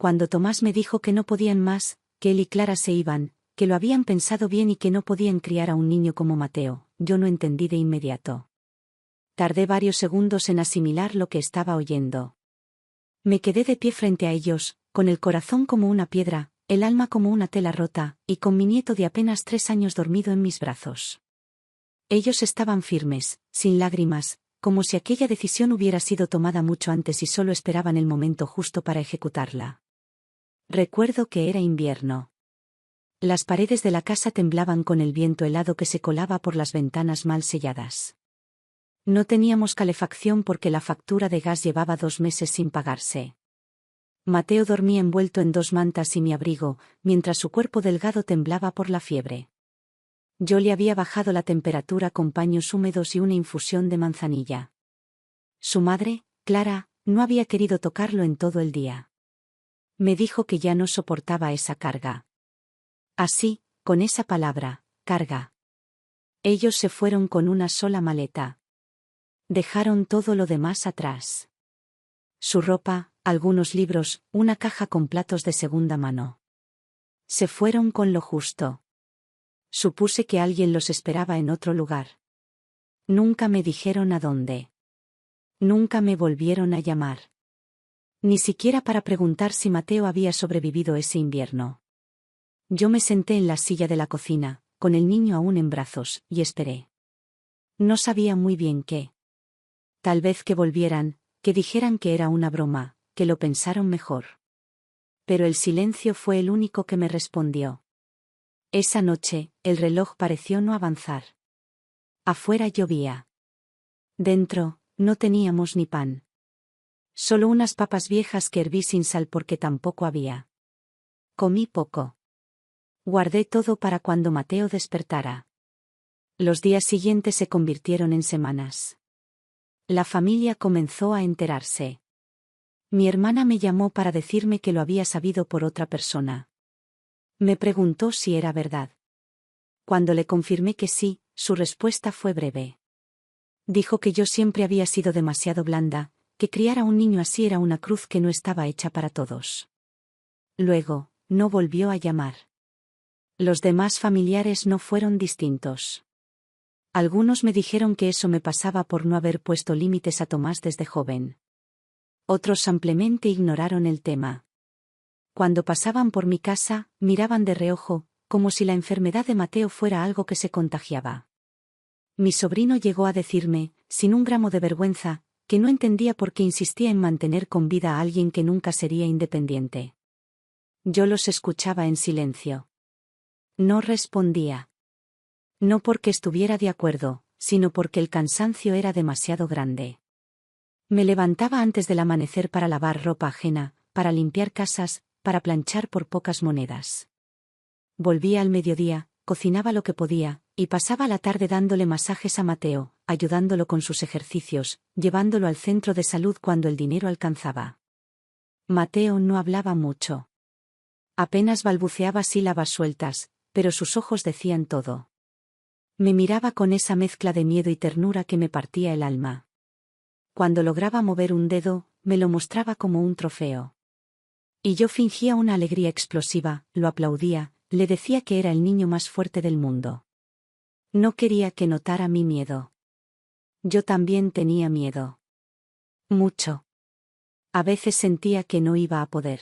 Cuando Tomás me dijo que no podían más, que él y Clara se iban, que lo habían pensado bien y que no podían criar a un niño como Mateo, yo no entendí de inmediato. Tardé varios segundos en asimilar lo que estaba oyendo. Me quedé de pie frente a ellos, con el corazón como una piedra, el alma como una tela rota, y con mi nieto de apenas 3 años dormido en mis brazos. Ellos estaban firmes, sin lágrimas, como si aquella decisión hubiera sido tomada mucho antes y solo esperaban el momento justo para ejecutarla. Recuerdo que era invierno. Las paredes de la casa temblaban con el viento helado que se colaba por las ventanas mal selladas. No teníamos calefacción porque la factura de gas llevaba 2 meses sin pagarse. Mateo dormía envuelto en 2 mantas y mi abrigo, mientras su cuerpo delgado temblaba por la fiebre. Yo le había bajado la temperatura con paños húmedos y una infusión de manzanilla. Su madre, Clara, no había querido tocarlo en todo el día. Me dijo que ya no soportaba esa carga. Así, con esa palabra, carga. Ellos se fueron con una sola maleta. Dejaron todo lo demás atrás. Su ropa, algunos libros, una caja con platos de segunda mano. Se fueron con lo justo. Supuse que alguien los esperaba en otro lugar. Nunca me dijeron a dónde. Nunca me volvieron a llamar. Ni siquiera para preguntar si Mateo había sobrevivido ese invierno. Yo me senté en la silla de la cocina, con el niño aún en brazos, y esperé. No sabía muy bien qué. Tal vez que volvieran, que dijeran que era una broma, que lo pensaron mejor. Pero el silencio fue el único que me respondió. Esa noche, el reloj pareció no avanzar. Afuera llovía. Dentro, no teníamos ni pan. Solo unas papas viejas que herví sin sal porque tampoco había. Comí poco. Guardé todo para cuando Mateo despertara. Los días siguientes se convirtieron en semanas. La familia comenzó a enterarse. Mi hermana me llamó para decirme que lo había sabido por otra persona. Me preguntó si era verdad. Cuando le confirmé que sí, su respuesta fue breve. Dijo que yo siempre había sido demasiado blanda, que criar a un niño así era una cruz que no estaba hecha para todos. Luego, no volvió a llamar. Los demás familiares no fueron distintos. Algunos me dijeron que eso me pasaba por no haber puesto límites a Tomás desde joven. Otros simplemente ignoraron el tema. Cuando pasaban por mi casa, miraban de reojo, como si la enfermedad de Mateo fuera algo que se contagiaba. Mi sobrino llegó a decirme, sin un gramo de vergüenza, que no entendía por qué insistía en mantener con vida a alguien que nunca sería independiente. Yo los escuchaba en silencio. No respondía. No porque estuviera de acuerdo, sino porque el cansancio era demasiado grande. Me levantaba antes del amanecer para lavar ropa ajena, para limpiar casas, para planchar por pocas monedas. Volvía al mediodía, cocinaba lo que podía, y pasaba la tarde dándole masajes a Mateo, ayudándolo con sus ejercicios, llevándolo al centro de salud cuando el dinero alcanzaba. Mateo no hablaba mucho. Apenas balbuceaba sílabas sueltas, pero sus ojos decían todo. Me miraba con esa mezcla de miedo y ternura que me partía el alma. Cuando lograba mover un dedo, me lo mostraba como un trofeo. Y yo fingía una alegría explosiva, lo aplaudía, le decía que era el niño más fuerte del mundo. No quería que notara mi miedo. Yo también tenía miedo. Mucho. A veces sentía que no iba a poder.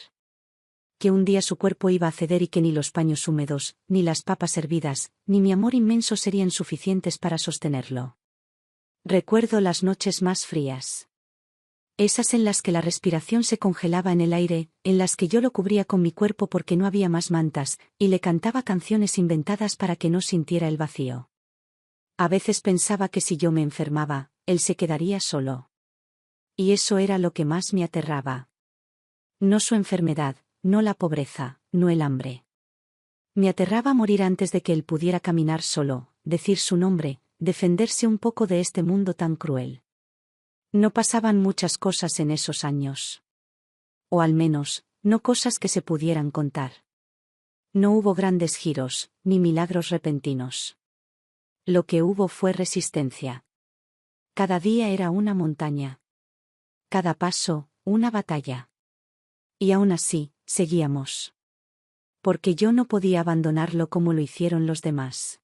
Que un día su cuerpo iba a ceder y que ni los paños húmedos, ni las papas hervidas, ni mi amor inmenso serían suficientes para sostenerlo. Recuerdo las noches más frías. Esas en las que la respiración se congelaba en el aire, en las que yo lo cubría con mi cuerpo porque no había más mantas, y le cantaba canciones inventadas para que no sintiera el vacío. A veces pensaba que si yo me enfermaba, él se quedaría solo. Y eso era lo que más me aterraba. No su enfermedad, no la pobreza, no el hambre. Me aterraba morir antes de que él pudiera caminar solo, decir su nombre, defenderse un poco de este mundo tan cruel. No pasaban muchas cosas en esos años. O al menos, no cosas que se pudieran contar. No hubo grandes giros, ni milagros repentinos. Lo que hubo fue resistencia. Cada día era una montaña. Cada paso, una batalla. Y aún así, seguíamos. Porque yo no podía abandonarlo como lo hicieron los demás.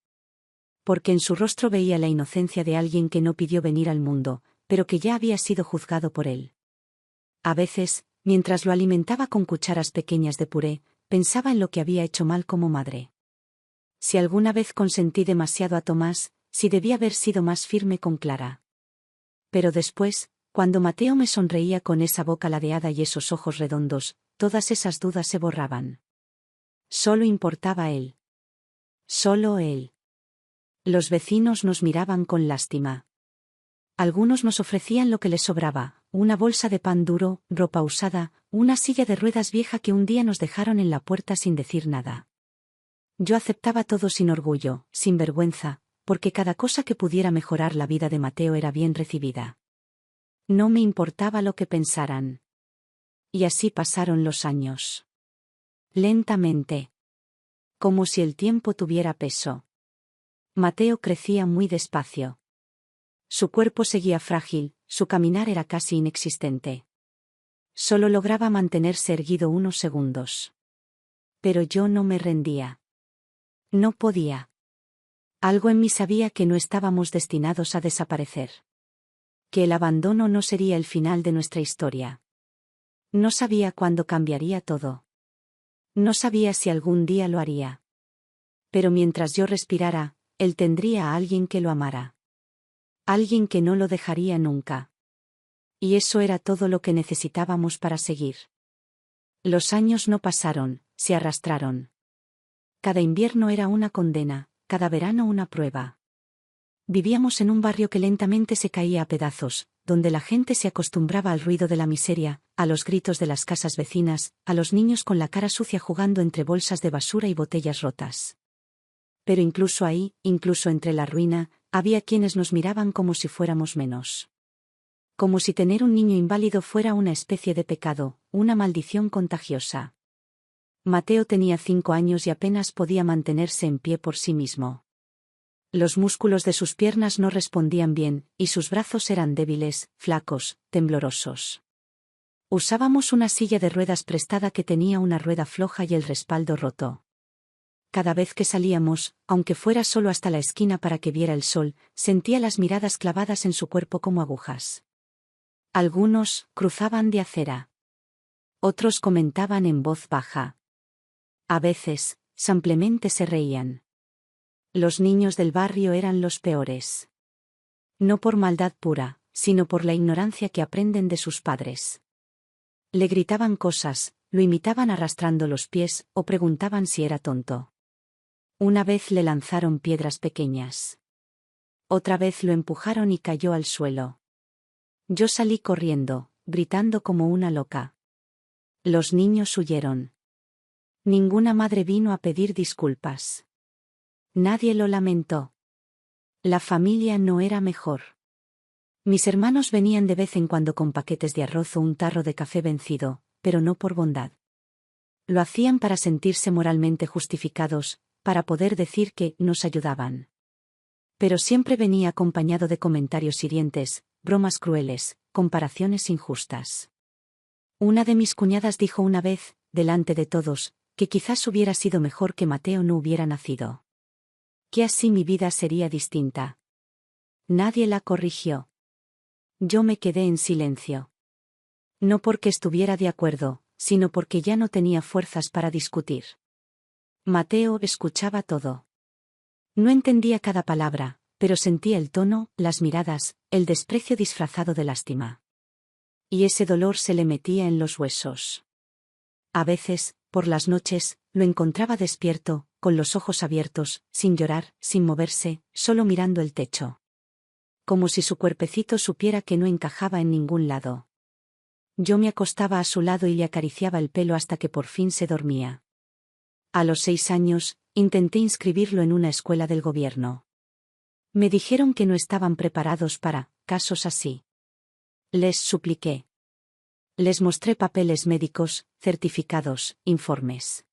Porque en su rostro veía la inocencia de alguien que no pidió venir al mundo, pero que ya había sido juzgado por él. A veces, mientras lo alimentaba con cucharas pequeñas de puré, pensaba en lo que había hecho mal como madre. Si alguna vez consentí demasiado a Tomás, si debía haber sido más firme con Clara. Pero después, cuando Mateo me sonreía con esa boca ladeada y esos ojos redondos, todas esas dudas se borraban. Solo importaba él. Solo él. Los vecinos nos miraban con lástima. Algunos nos ofrecían lo que les sobraba, una bolsa de pan duro, ropa usada, una silla de ruedas vieja que un día nos dejaron en la puerta sin decir nada. Yo aceptaba todo sin orgullo, sin vergüenza, porque cada cosa que pudiera mejorar la vida de Mateo era bien recibida. No me importaba lo que pensaran. Y así pasaron los años. Lentamente. Como si el tiempo tuviera peso. Mateo crecía muy despacio. Su cuerpo seguía frágil, su caminar era casi inexistente. Solo lograba mantenerse erguido unos segundos. Pero yo no me rendía. No podía. Algo en mí sabía que no estábamos destinados a desaparecer. Que el abandono no sería el final de nuestra historia. No sabía cuándo cambiaría todo. No sabía si algún día lo haría. Pero mientras yo respirara, él tendría a alguien que lo amara. Alguien que no lo dejaría nunca. Y eso era todo lo que necesitábamos para seguir. Los años no pasaron, se arrastraron. Cada invierno era una condena, cada verano una prueba. Vivíamos en un barrio que lentamente se caía a pedazos, donde la gente se acostumbraba al ruido de la miseria, a los gritos de las casas vecinas, a los niños con la cara sucia jugando entre bolsas de basura y botellas rotas. Pero incluso ahí, incluso entre la ruina, había quienes nos miraban como si fuéramos menos. Como si tener un niño inválido fuera una especie de pecado, una maldición contagiosa. Mateo tenía 5 años y apenas podía mantenerse en pie por sí mismo. Los músculos de sus piernas no respondían bien, y sus brazos eran débiles, flacos, temblorosos. Usábamos una silla de ruedas prestada que tenía una rueda floja y el respaldo roto. Cada vez que salíamos, aunque fuera solo hasta la esquina para que viera el sol, sentía las miradas clavadas en su cuerpo como agujas. Algunos cruzaban de acera. Otros comentaban en voz baja. A veces, simplemente se reían. Los niños del barrio eran los peores. No por maldad pura, sino por la ignorancia que aprenden de sus padres. Le gritaban cosas, lo imitaban arrastrando los pies, o preguntaban si era tonto. Una vez le lanzaron piedras pequeñas. Otra vez lo empujaron y cayó al suelo. Yo salí corriendo, gritando como una loca. Los niños huyeron. Ninguna madre vino a pedir disculpas. Nadie lo lamentó. La familia no era mejor. Mis hermanos venían de vez en cuando con paquetes de arroz o un tarro de café vencido, pero no por bondad. Lo hacían para sentirse moralmente justificados, para poder decir que nos ayudaban. Pero siempre venía acompañado de comentarios hirientes, bromas crueles, comparaciones injustas. Una de mis cuñadas dijo una vez, delante de todos, que quizás hubiera sido mejor que Mateo no hubiera nacido. Que así mi vida sería distinta. Nadie la corrigió. Yo me quedé en silencio. No porque estuviera de acuerdo, sino porque ya no tenía fuerzas para discutir. Mateo escuchaba todo. No entendía cada palabra, pero sentía el tono, las miradas, el desprecio disfrazado de lástima. Y ese dolor se le metía en los huesos. A veces, por las noches, lo encontraba despierto, con los ojos abiertos, sin llorar, sin moverse, solo mirando el techo. Como si su cuerpecito supiera que no encajaba en ningún lado. Yo me acostaba a su lado y le acariciaba el pelo hasta que por fin se dormía. A los 6 años, intenté inscribirlo en una escuela del gobierno. Me dijeron que no estaban preparados para casos así. Les supliqué. Les mostré papeles médicos, certificados, informes.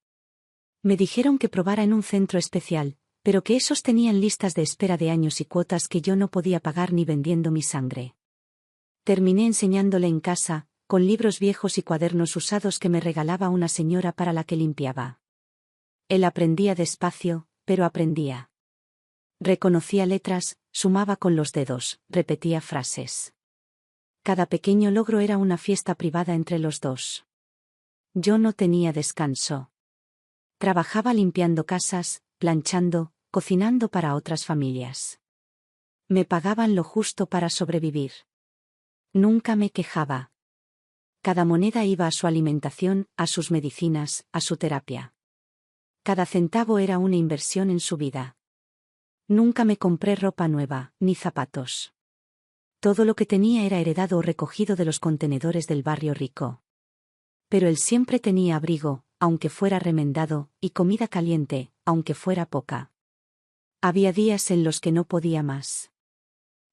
Me dijeron que probara en un centro especial, pero que esos tenían listas de espera de años y cuotas que yo no podía pagar ni vendiendo mi sangre. Terminé enseñándole en casa, con libros viejos y cuadernos usados que me regalaba una señora para la que limpiaba. Él aprendía despacio, pero aprendía. Reconocía letras, sumaba con los dedos, repetía frases. Cada pequeño logro era una fiesta privada entre los dos. Yo no tenía descanso. Trabajaba limpiando casas, planchando, cocinando para otras familias. Me pagaban lo justo para sobrevivir. Nunca me quejaba. Cada moneda iba a su alimentación, a sus medicinas, a su terapia. Cada centavo era una inversión en su vida. Nunca me compré ropa nueva, ni zapatos. Todo lo que tenía era heredado o recogido de los contenedores del barrio rico. Pero él siempre tenía abrigo, aunque fuera remendado, y comida caliente, aunque fuera poca. Había días en los que no podía más.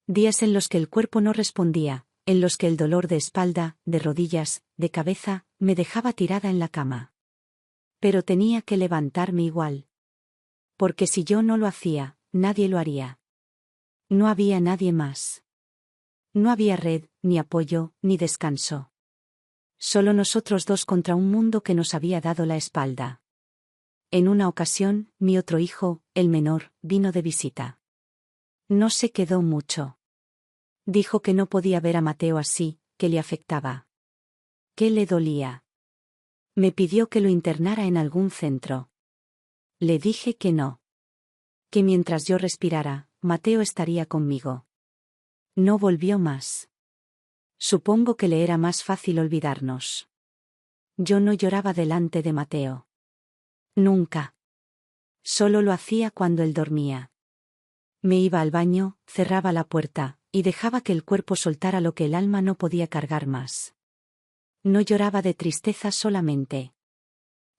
Días en los que el cuerpo no respondía, en los que el dolor de espalda, de rodillas, de cabeza, me dejaba tirada en la cama. Pero tenía que levantarme igual. Porque si yo no lo hacía, nadie lo haría. No había nadie más. No había red, ni apoyo, ni descanso. Solo nosotros dos contra un mundo que nos había dado la espalda. En una ocasión, mi otro hijo, el menor, vino de visita. No se quedó mucho. Dijo que no podía ver a Mateo así, que le afectaba. Que le dolía. Me pidió que lo internara en algún centro. Le dije que no. Que mientras yo respirara, Mateo estaría conmigo. No volvió más. Supongo que le era más fácil olvidarnos. Yo no lloraba delante de Mateo. Nunca. Solo lo hacía cuando él dormía. Me iba al baño, cerraba la puerta, y dejaba que el cuerpo soltara lo que el alma no podía cargar más. No lloraba de tristeza solamente.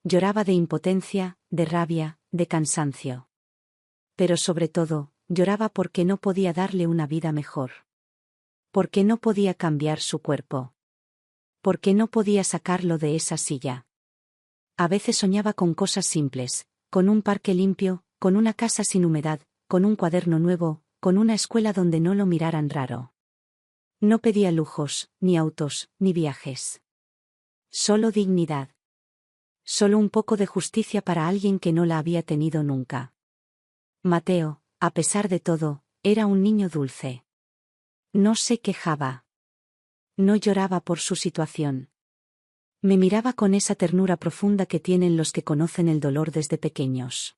Lloraba de impotencia, de rabia, de cansancio. Pero sobre todo, lloraba porque no podía darle una vida mejor. Porque no podía cambiar su cuerpo. Porque no podía sacarlo de esa silla. A veces soñaba con cosas simples, con un parque limpio, con una casa sin humedad, con un cuaderno nuevo, con una escuela donde no lo miraran raro. No pedía lujos, ni autos, ni viajes. Solo dignidad. Solo un poco de justicia para alguien que no la había tenido nunca. Mateo, a pesar de todo, era un niño dulce. No se quejaba. No lloraba por su situación. Me miraba con esa ternura profunda que tienen los que conocen el dolor desde pequeños.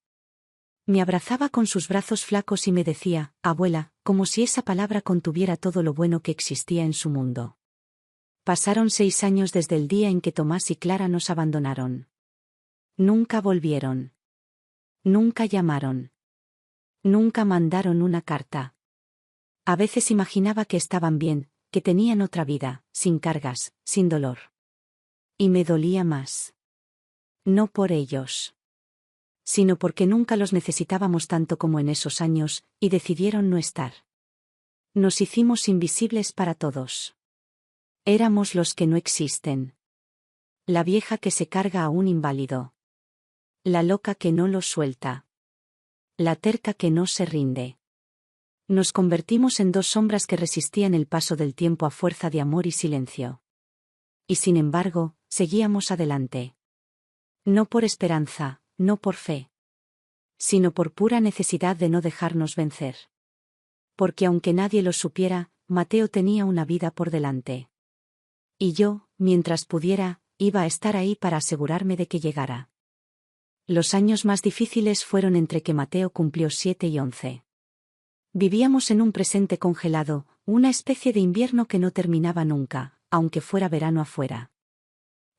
Me abrazaba con sus brazos flacos y me decía, abuela, como si esa palabra contuviera todo lo bueno que existía en su mundo. Pasaron 6 años desde el día en que Tomás y Clara nos abandonaron. Nunca volvieron. Nunca llamaron. Nunca mandaron una carta. A veces imaginaba que estaban bien, que tenían otra vida, sin cargas, sin dolor. Y me dolía más. No por ellos. Sino porque nunca los necesitábamos tanto como en esos años, y decidieron no estar. Nos hicimos invisibles para todos. Éramos los que no existen. La vieja que se carga a un inválido. La loca que no lo suelta. La terca que no se rinde. Nos convertimos en 2 sombras que resistían el paso del tiempo a fuerza de amor y silencio. Y sin embargo, seguíamos adelante. No por esperanza, no por fe. Sino por pura necesidad de no dejarnos vencer. Porque aunque nadie lo supiera, Mateo tenía una vida por delante. Y yo, mientras pudiera, iba a estar ahí para asegurarme de que llegara. Los años más difíciles fueron entre que Mateo cumplió 7 y 11. Vivíamos en un presente congelado, una especie de invierno que no terminaba nunca, aunque fuera verano afuera.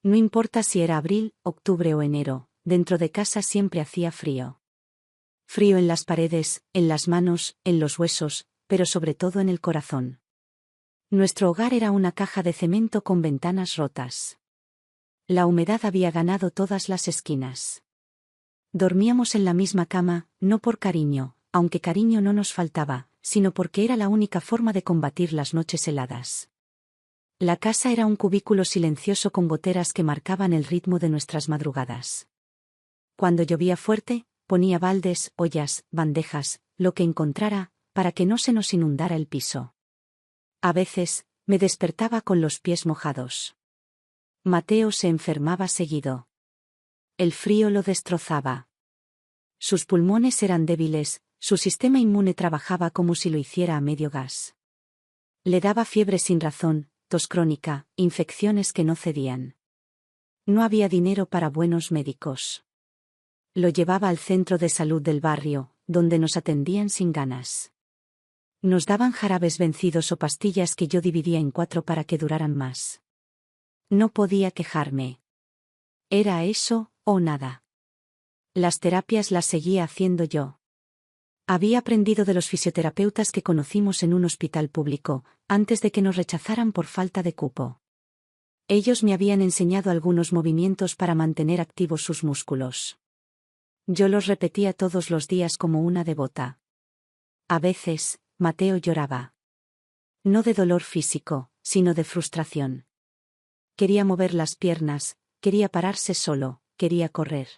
No importa si era abril, octubre o enero, dentro de casa siempre hacía frío. Frío en las paredes, en las manos, en los huesos, pero sobre todo en el corazón. Nuestro hogar era una caja de cemento con ventanas rotas. La humedad había ganado todas las esquinas. Dormíamos en la misma cama, no por cariño, aunque cariño no nos faltaba, sino porque era la única forma de combatir las noches heladas. La casa era un cubículo silencioso con goteras que marcaban el ritmo de nuestras madrugadas. Cuando llovía fuerte, ponía baldes, ollas, bandejas, lo que encontrara, para que no se nos inundara el piso. A veces, me despertaba con los pies mojados. Mateo se enfermaba seguido. El frío lo destrozaba. Sus pulmones eran débiles, su sistema inmune trabajaba como si lo hiciera a medio gas. Le daba fiebre sin razón, tos crónica, infecciones que no cedían. No había dinero para buenos médicos. Lo llevaba al centro de salud del barrio, donde nos atendían sin ganas. Nos daban jarabes vencidos o pastillas que yo dividía en 4 para que duraran más. No podía quejarme. Era eso, o nada. Las terapias las seguía haciendo yo. Había aprendido de los fisioterapeutas que conocimos en un hospital público, antes de que nos rechazaran por falta de cupo. Ellos me habían enseñado algunos movimientos para mantener activos sus músculos. Yo los repetía todos los días como una devota. A veces, Mateo lloraba. No de dolor físico, sino de frustración. Quería mover las piernas, quería pararse solo, quería correr.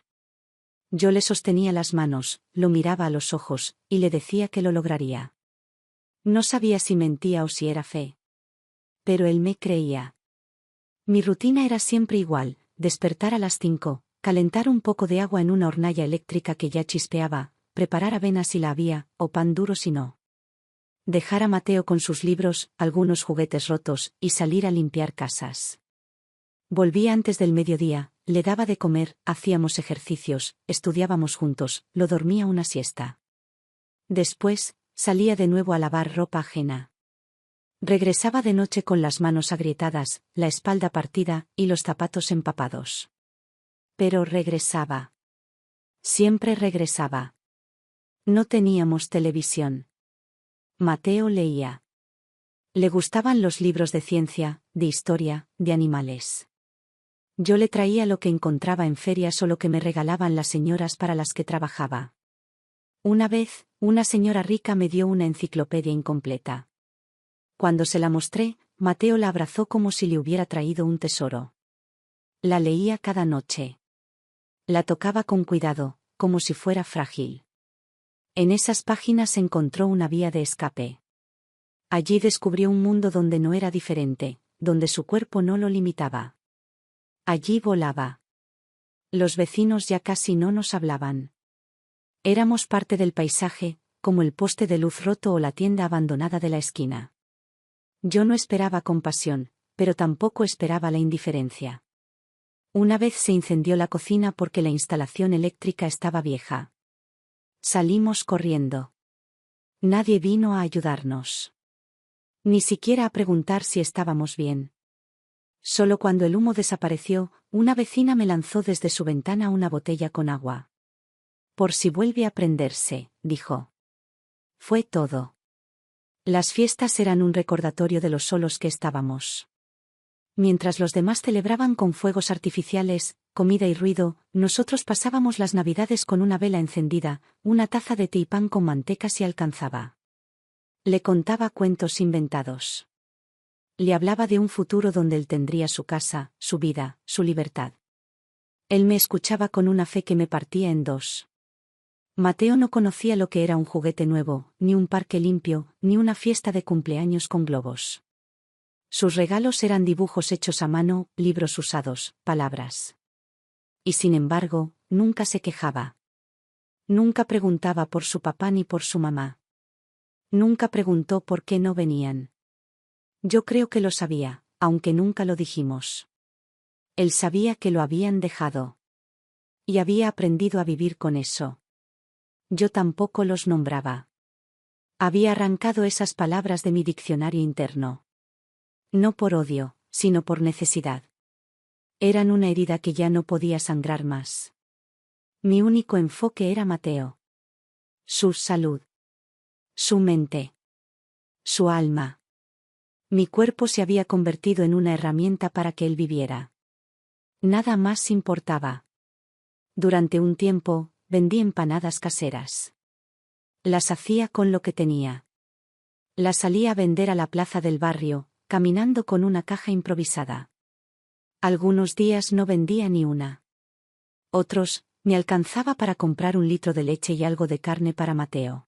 Yo le sostenía las manos, lo miraba a los ojos, y le decía que lo lograría. No sabía si mentía o si era fe. Pero él me creía. Mi rutina era siempre igual: despertar a las 5, calentar un poco de agua en una hornalla eléctrica que ya chispeaba, preparar avena si la había, o pan duro si no. Dejar a Mateo con sus libros, algunos juguetes rotos, y salir a limpiar casas. Volvía antes del mediodía, le daba de comer, hacíamos ejercicios, estudiábamos juntos, lo dormía una siesta. Después, salía de nuevo a lavar ropa ajena. Regresaba de noche con las manos agrietadas, la espalda partida, y los zapatos empapados. Pero regresaba. Siempre regresaba. No teníamos televisión. Mateo leía. Le gustaban los libros de ciencia, de historia, de animales. Yo le traía lo que encontraba en ferias o lo que me regalaban las señoras para las que trabajaba. Una vez, una señora rica me dio una enciclopedia incompleta. Cuando se la mostré, Mateo la abrazó como si le hubiera traído un tesoro. La leía cada noche. La tocaba con cuidado, como si fuera frágil. En esas páginas encontró una vía de escape. Allí descubrió un mundo donde no era diferente, donde su cuerpo no lo limitaba. Allí volaba. Los vecinos ya casi no nos hablaban. Éramos parte del paisaje, como el poste de luz roto o la tienda abandonada de la esquina. Yo no esperaba compasión, pero tampoco esperaba la indiferencia. Una vez se incendió la cocina porque la instalación eléctrica estaba vieja. Salimos corriendo. Nadie vino a ayudarnos. Ni siquiera a preguntar si estábamos bien. Solo cuando el humo desapareció, una vecina me lanzó desde su ventana una botella con agua. Por si vuelve a prenderse, dijo. Fue todo. Las fiestas eran un recordatorio de lo solos que estábamos. Mientras los demás celebraban con fuegos artificiales, comida y ruido, nosotros pasábamos las Navidades con una vela encendida, una taza de té y pan con manteca si alcanzaba. Le contaba cuentos inventados. Le hablaba de un futuro donde él tendría su casa, su vida, su libertad. Él me escuchaba con una fe que me partía en dos. Mateo no conocía lo que era un juguete nuevo, ni un parque limpio, ni una fiesta de cumpleaños con globos. Sus regalos eran dibujos hechos a mano, libros usados, palabras. Y sin embargo, nunca se quejaba. Nunca preguntaba por su papá ni por su mamá. Nunca preguntó por qué no venían. Yo creo que lo sabía, aunque nunca lo dijimos. Él sabía que lo habían dejado. Y había aprendido a vivir con eso. Yo tampoco los nombraba. Había arrancado esas palabras de mi diccionario interno. No por odio, sino por necesidad. Eran una herida que ya no podía sangrar más. Mi único enfoque era Mateo. Su salud. Su mente. Su alma. Mi cuerpo se había convertido en una herramienta para que él viviera. Nada más importaba. Durante un tiempo, vendí empanadas caseras. Las hacía con lo que tenía. Las salía a vender a la plaza del barrio, caminando con una caja improvisada. Algunos días no vendía ni una. Otros, me alcanzaba para comprar 1 litro de leche y algo de carne para Mateo.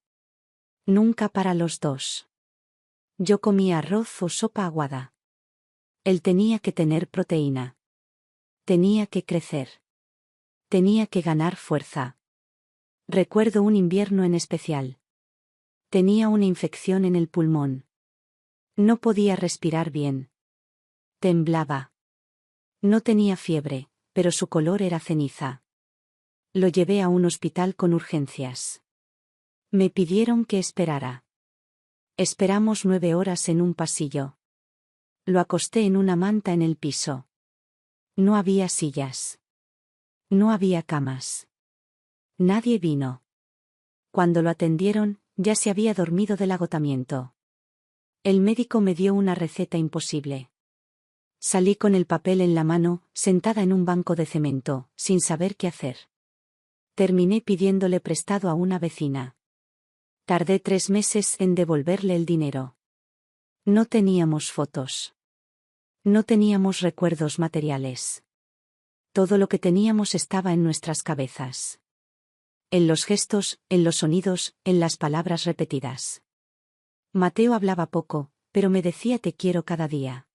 Nunca para los dos. Yo comía arroz o sopa aguada. Él tenía que tener proteína. Tenía que crecer. Tenía que ganar fuerza. Recuerdo un invierno en especial. Tenía una infección en el pulmón. No podía respirar bien. Temblaba. No tenía fiebre, pero su color era ceniza. Lo llevé a un hospital con urgencias. Me pidieron que esperara. Esperamos 9 horas en un pasillo. Lo acosté en una manta en el piso. No había sillas. No había camas. Nadie vino. Cuando lo atendieron, ya se había dormido del agotamiento. El médico me dio una receta imposible. Salí con el papel en la mano, sentada en un banco de cemento, sin saber qué hacer. Terminé pidiéndole prestado a una vecina. Tardé 3 meses en devolverle el dinero. No teníamos fotos. No teníamos recuerdos materiales. Todo lo que teníamos estaba en nuestras cabezas. En los gestos, en los sonidos, en las palabras repetidas. Mateo hablaba poco, pero me decía te quiero cada día.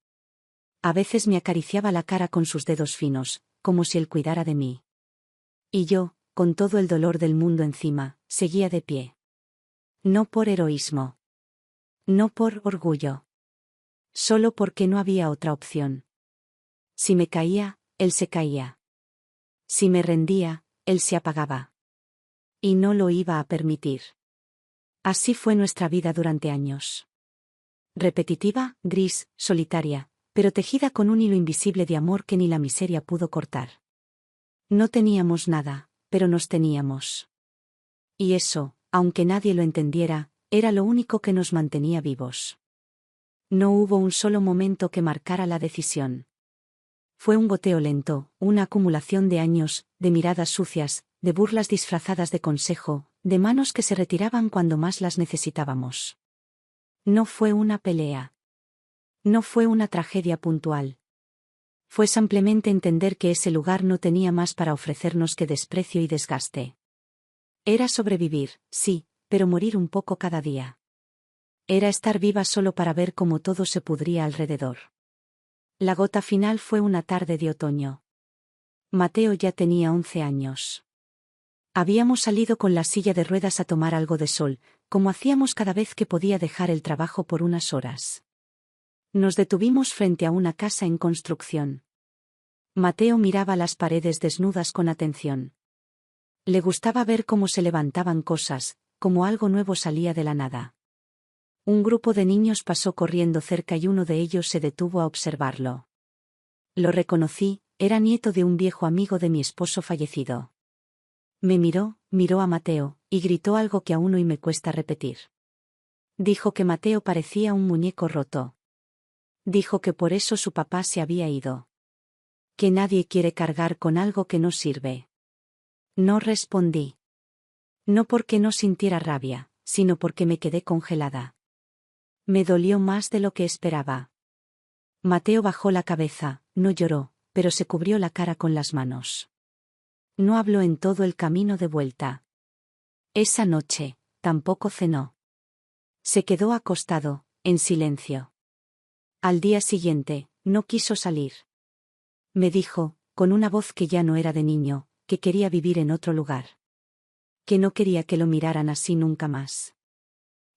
A veces me acariciaba la cara con sus dedos finos, como si él cuidara de mí. Y yo, con todo el dolor del mundo encima, seguía de pie. No por heroísmo. No por orgullo. Solo porque no había otra opción. Si me caía, él se caía. Si me rendía, él se apagaba. Y no lo iba a permitir. Así fue nuestra vida durante años. Repetitiva, gris, solitaria, pero tejida con un hilo invisible de amor que ni la miseria pudo cortar. No teníamos nada, pero nos teníamos. Y eso, aunque nadie lo entendiera, era lo único que nos mantenía vivos. No hubo un solo momento que marcara la decisión. Fue un goteo lento, una acumulación de años, de miradas sucias, de burlas disfrazadas de consejo, de manos que se retiraban cuando más las necesitábamos. No fue una pelea. No fue una tragedia puntual. Fue simplemente entender que ese lugar no tenía más para ofrecernos que desprecio y desgaste. Era sobrevivir, sí, pero morir un poco cada día. Era estar viva solo para ver cómo todo se pudría alrededor. La gota final fue una tarde de otoño. Mateo ya tenía 11 años. Habíamos salido con la silla de ruedas a tomar algo de sol, como hacíamos cada vez que podía dejar el trabajo por unas horas. Nos detuvimos frente a una casa en construcción. Mateo miraba las paredes desnudas con atención. Le gustaba ver cómo se levantaban cosas, como algo nuevo salía de la nada. Un grupo de niños pasó corriendo cerca y uno de ellos se detuvo a observarlo. Lo reconocí, era nieto de un viejo amigo de mi esposo fallecido. Me miró a Mateo, y gritó algo que aún hoy me cuesta repetir. Dijo que Mateo parecía un muñeco roto. Dijo que por eso su papá se había ido. Que nadie quiere cargar con algo que no sirve. No respondí. No porque no sintiera rabia, sino porque me quedé congelada. Me dolió más de lo que esperaba. Mateo bajó la cabeza, no lloró, pero se cubrió la cara con las manos. No habló en todo el camino de vuelta. Esa noche, tampoco cenó. Se quedó acostado, en silencio. Al día siguiente, no quiso salir. Me dijo, con una voz que ya no era de niño, que quería vivir en otro lugar. Que no quería que lo miraran así nunca más.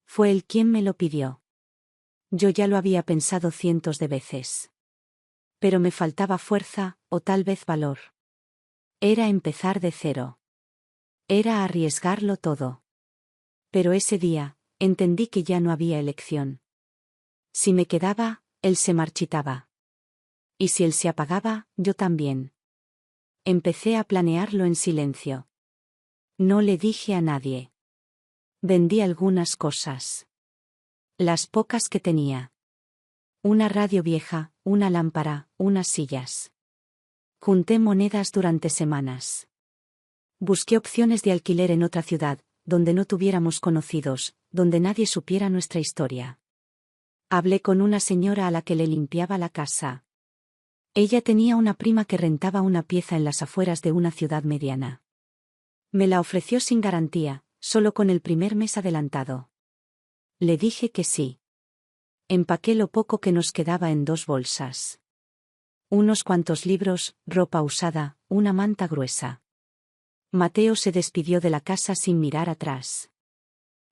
Fue él quien me lo pidió. Yo ya lo había pensado cientos de veces. Pero me faltaba fuerza, o tal vez valor. Era empezar de cero. Era arriesgarlo todo. Pero ese día, entendí que ya no había elección. Si me quedaba, él se marchitaba. Y si él se apagaba, yo también. Empecé a planearlo en silencio. No le dije a nadie. Vendí algunas cosas. Las pocas que tenía. Una radio vieja, una lámpara, unas sillas. Junté monedas durante semanas. Busqué opciones de alquiler en otra ciudad, donde no tuviéramos conocidos, donde nadie supiera nuestra historia. Hablé con una señora a la que le limpiaba la casa. Ella tenía una prima que rentaba una pieza en las afueras de una ciudad mediana. Me la ofreció sin garantía, solo con el primer mes adelantado. Le dije que sí. Empaqué lo poco que nos quedaba en 2 bolsas. Unos cuantos libros, ropa usada, una manta gruesa. Mateo se despidió de la casa sin mirar atrás.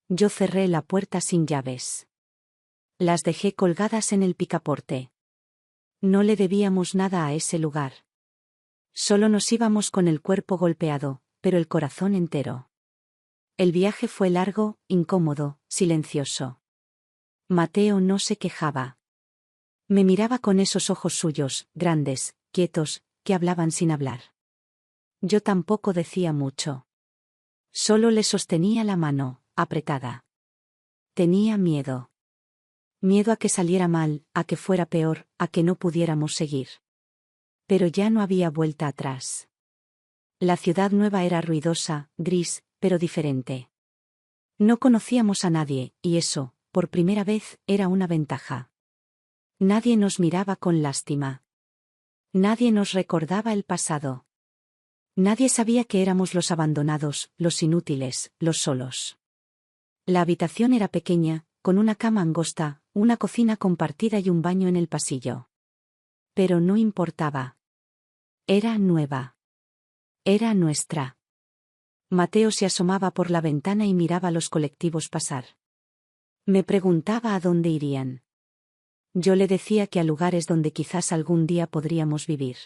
Yo cerré la puerta sin llaves. Las dejé colgadas en el picaporte. No le debíamos nada a ese lugar. Solo nos íbamos con el cuerpo golpeado, pero el corazón entero. El viaje fue largo, incómodo, silencioso. Mateo no se quejaba. Me miraba con esos ojos suyos, grandes, quietos, que hablaban sin hablar. Yo tampoco decía mucho. Solo le sostenía la mano, apretada. Tenía miedo. Miedo a que saliera mal, a que fuera peor, a que no pudiéramos seguir. Pero ya no había vuelta atrás. La ciudad nueva era ruidosa, gris, pero diferente. No conocíamos a nadie, y eso, por primera vez, era una ventaja. Nadie nos miraba con lástima. Nadie nos recordaba el pasado. Nadie sabía que éramos los abandonados, los inútiles, los solos. La habitación era pequeña, con una cama angosta, una cocina compartida y un baño en el pasillo. Pero no importaba. Era nueva. Era nuestra. Mateo se asomaba por la ventana y miraba los colectivos pasar. Me preguntaba a dónde irían. Yo le decía que a lugares donde quizás algún día podríamos vivir.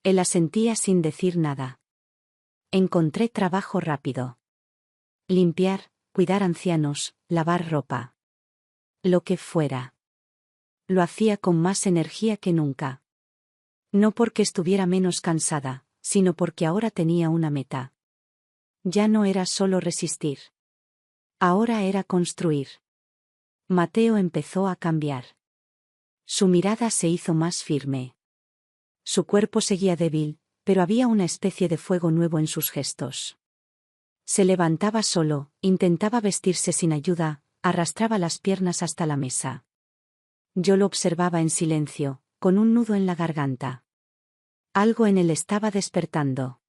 Él asentía sin decir nada. Encontré trabajo rápido. Limpiar, cuidar ancianos, lavar ropa. Lo que fuera. Lo hacía con más energía que nunca. No porque estuviera menos cansada, sino porque ahora tenía una meta. Ya no era solo resistir. Ahora era construir. Mateo empezó a cambiar. Su mirada se hizo más firme. Su cuerpo seguía débil, pero había una especie de fuego nuevo en sus gestos. Se levantaba solo, intentaba vestirse sin ayuda, arrastraba las piernas hasta la mesa. Yo lo observaba en silencio, con un nudo en la garganta. Algo en él estaba despertando.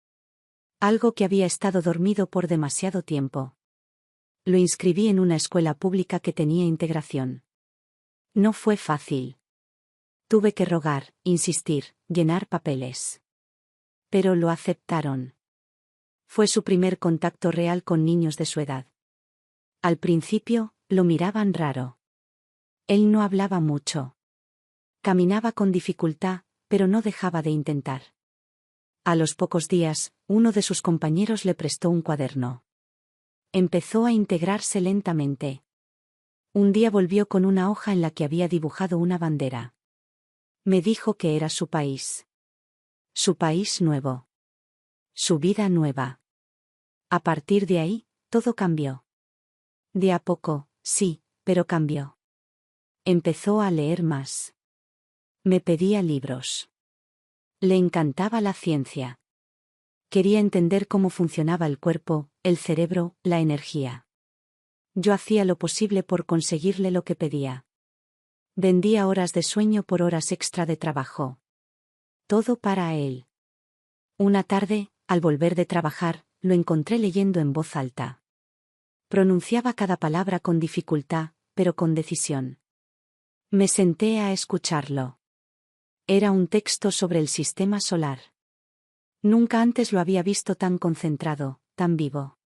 Algo que había estado dormido por demasiado tiempo. Lo inscribí en una escuela pública que tenía integración. No fue fácil. Tuve que rogar, insistir, llenar papeles. Pero lo aceptaron. Fue su primer contacto real con niños de su edad. Al principio, lo miraban raro. Él no hablaba mucho. Caminaba con dificultad, pero no dejaba de intentar. A los pocos días, uno de sus compañeros le prestó un cuaderno. Empezó a integrarse lentamente. Un día volvió con una hoja en la que había dibujado una bandera. Me dijo que era su país. Su país nuevo. Su vida nueva. A partir de ahí, todo cambió. De a poco, sí, pero cambió. Empezó a leer más. Me pedía libros. Le encantaba la ciencia. Quería entender cómo funcionaba el cuerpo, el cerebro, la energía. Yo hacía lo posible por conseguirle lo que pedía. Vendía horas de sueño por horas extra de trabajo. Todo para él. Una tarde, al volver de trabajar, lo encontré leyendo en voz alta. Pronunciaba cada palabra con dificultad, pero con decisión. Me senté a escucharlo. Era un texto sobre el sistema solar. Nunca antes lo había visto tan concentrado, tan vivo.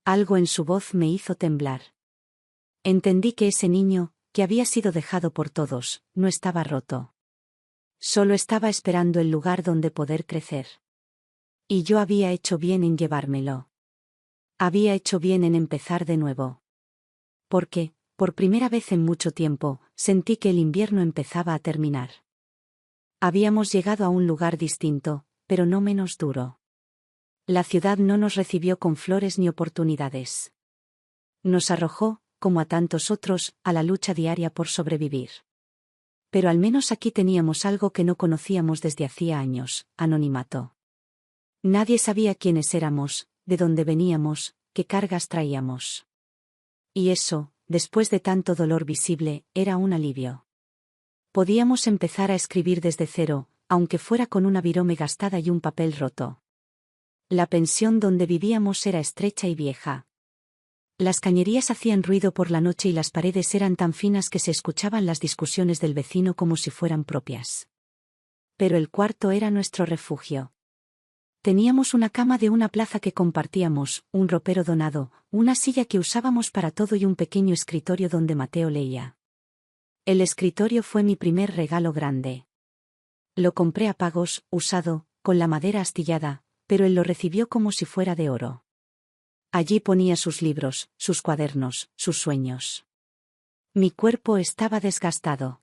Algo en su voz me hizo temblar. Entendí que ese niño, que había sido dejado por todos, no estaba roto. Solo estaba esperando el lugar donde poder crecer. Y yo había hecho bien en llevármelo. Había hecho bien en empezar de nuevo. Porque, por primera vez en mucho tiempo, sentí que el invierno empezaba a terminar. Habíamos llegado a un lugar distinto, pero no menos duro. La ciudad no nos recibió con flores ni oportunidades. Nos arrojó, como a tantos otros, a la lucha diaria por sobrevivir. Pero al menos aquí teníamos algo que no conocíamos desde hacía años: anonimato. Nadie sabía quiénes éramos, de dónde veníamos, qué cargas traíamos. Y eso, después de tanto dolor visible, era un alivio. Podíamos empezar a escribir desde cero, aunque fuera con una virome gastada y un papel roto. La pensión donde vivíamos era estrecha y vieja. Las cañerías hacían ruido por la noche y las paredes eran tan finas que se escuchaban las discusiones del vecino como si fueran propias. pero el cuarto era nuestro refugio. Teníamos una cama de una plaza que compartíamos, un ropero donado, una silla que usábamos para todo y un pequeño escritorio donde Mateo leía. El escritorio fue mi primer regalo grande. Lo compré a pagos, usado, con la madera astillada, pero él lo recibió como si fuera de oro. Allí ponía sus libros, sus cuadernos, sus sueños. Mi cuerpo estaba desgastado.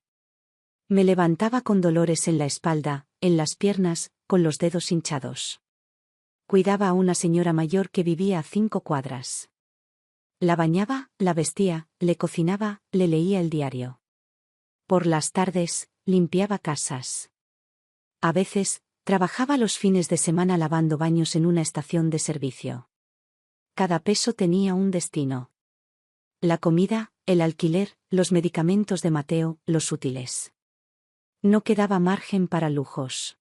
Me levantaba con dolores en la espalda, en las piernas, con los dedos hinchados. Cuidaba a una señora mayor que vivía a 5 cuadras. La bañaba, la vestía, le cocinaba, le leía el diario. Por las tardes, limpiaba casas. A veces, trabajaba los fines de semana lavando baños en una estación de servicio. Cada peso tenía un destino. La comida, el alquiler, los medicamentos de Mateo, los útiles. No quedaba margen para lujos.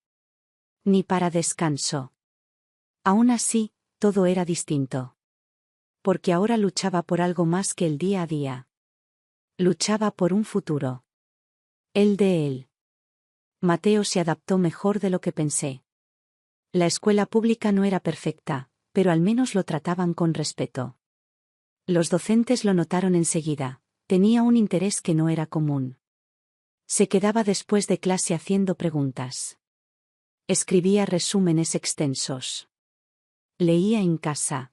Ni para descanso. Aún así, todo era distinto. Porque ahora luchaba por algo más que el día a día. Luchaba por un futuro. El de él. Mateo se adaptó mejor de lo que pensé. La escuela pública no era perfecta, pero al menos lo trataban con respeto. Los docentes lo notaron enseguida, tenía un interés que no era común. Se quedaba después de clase haciendo preguntas. Escribía resúmenes extensos. Leía en casa.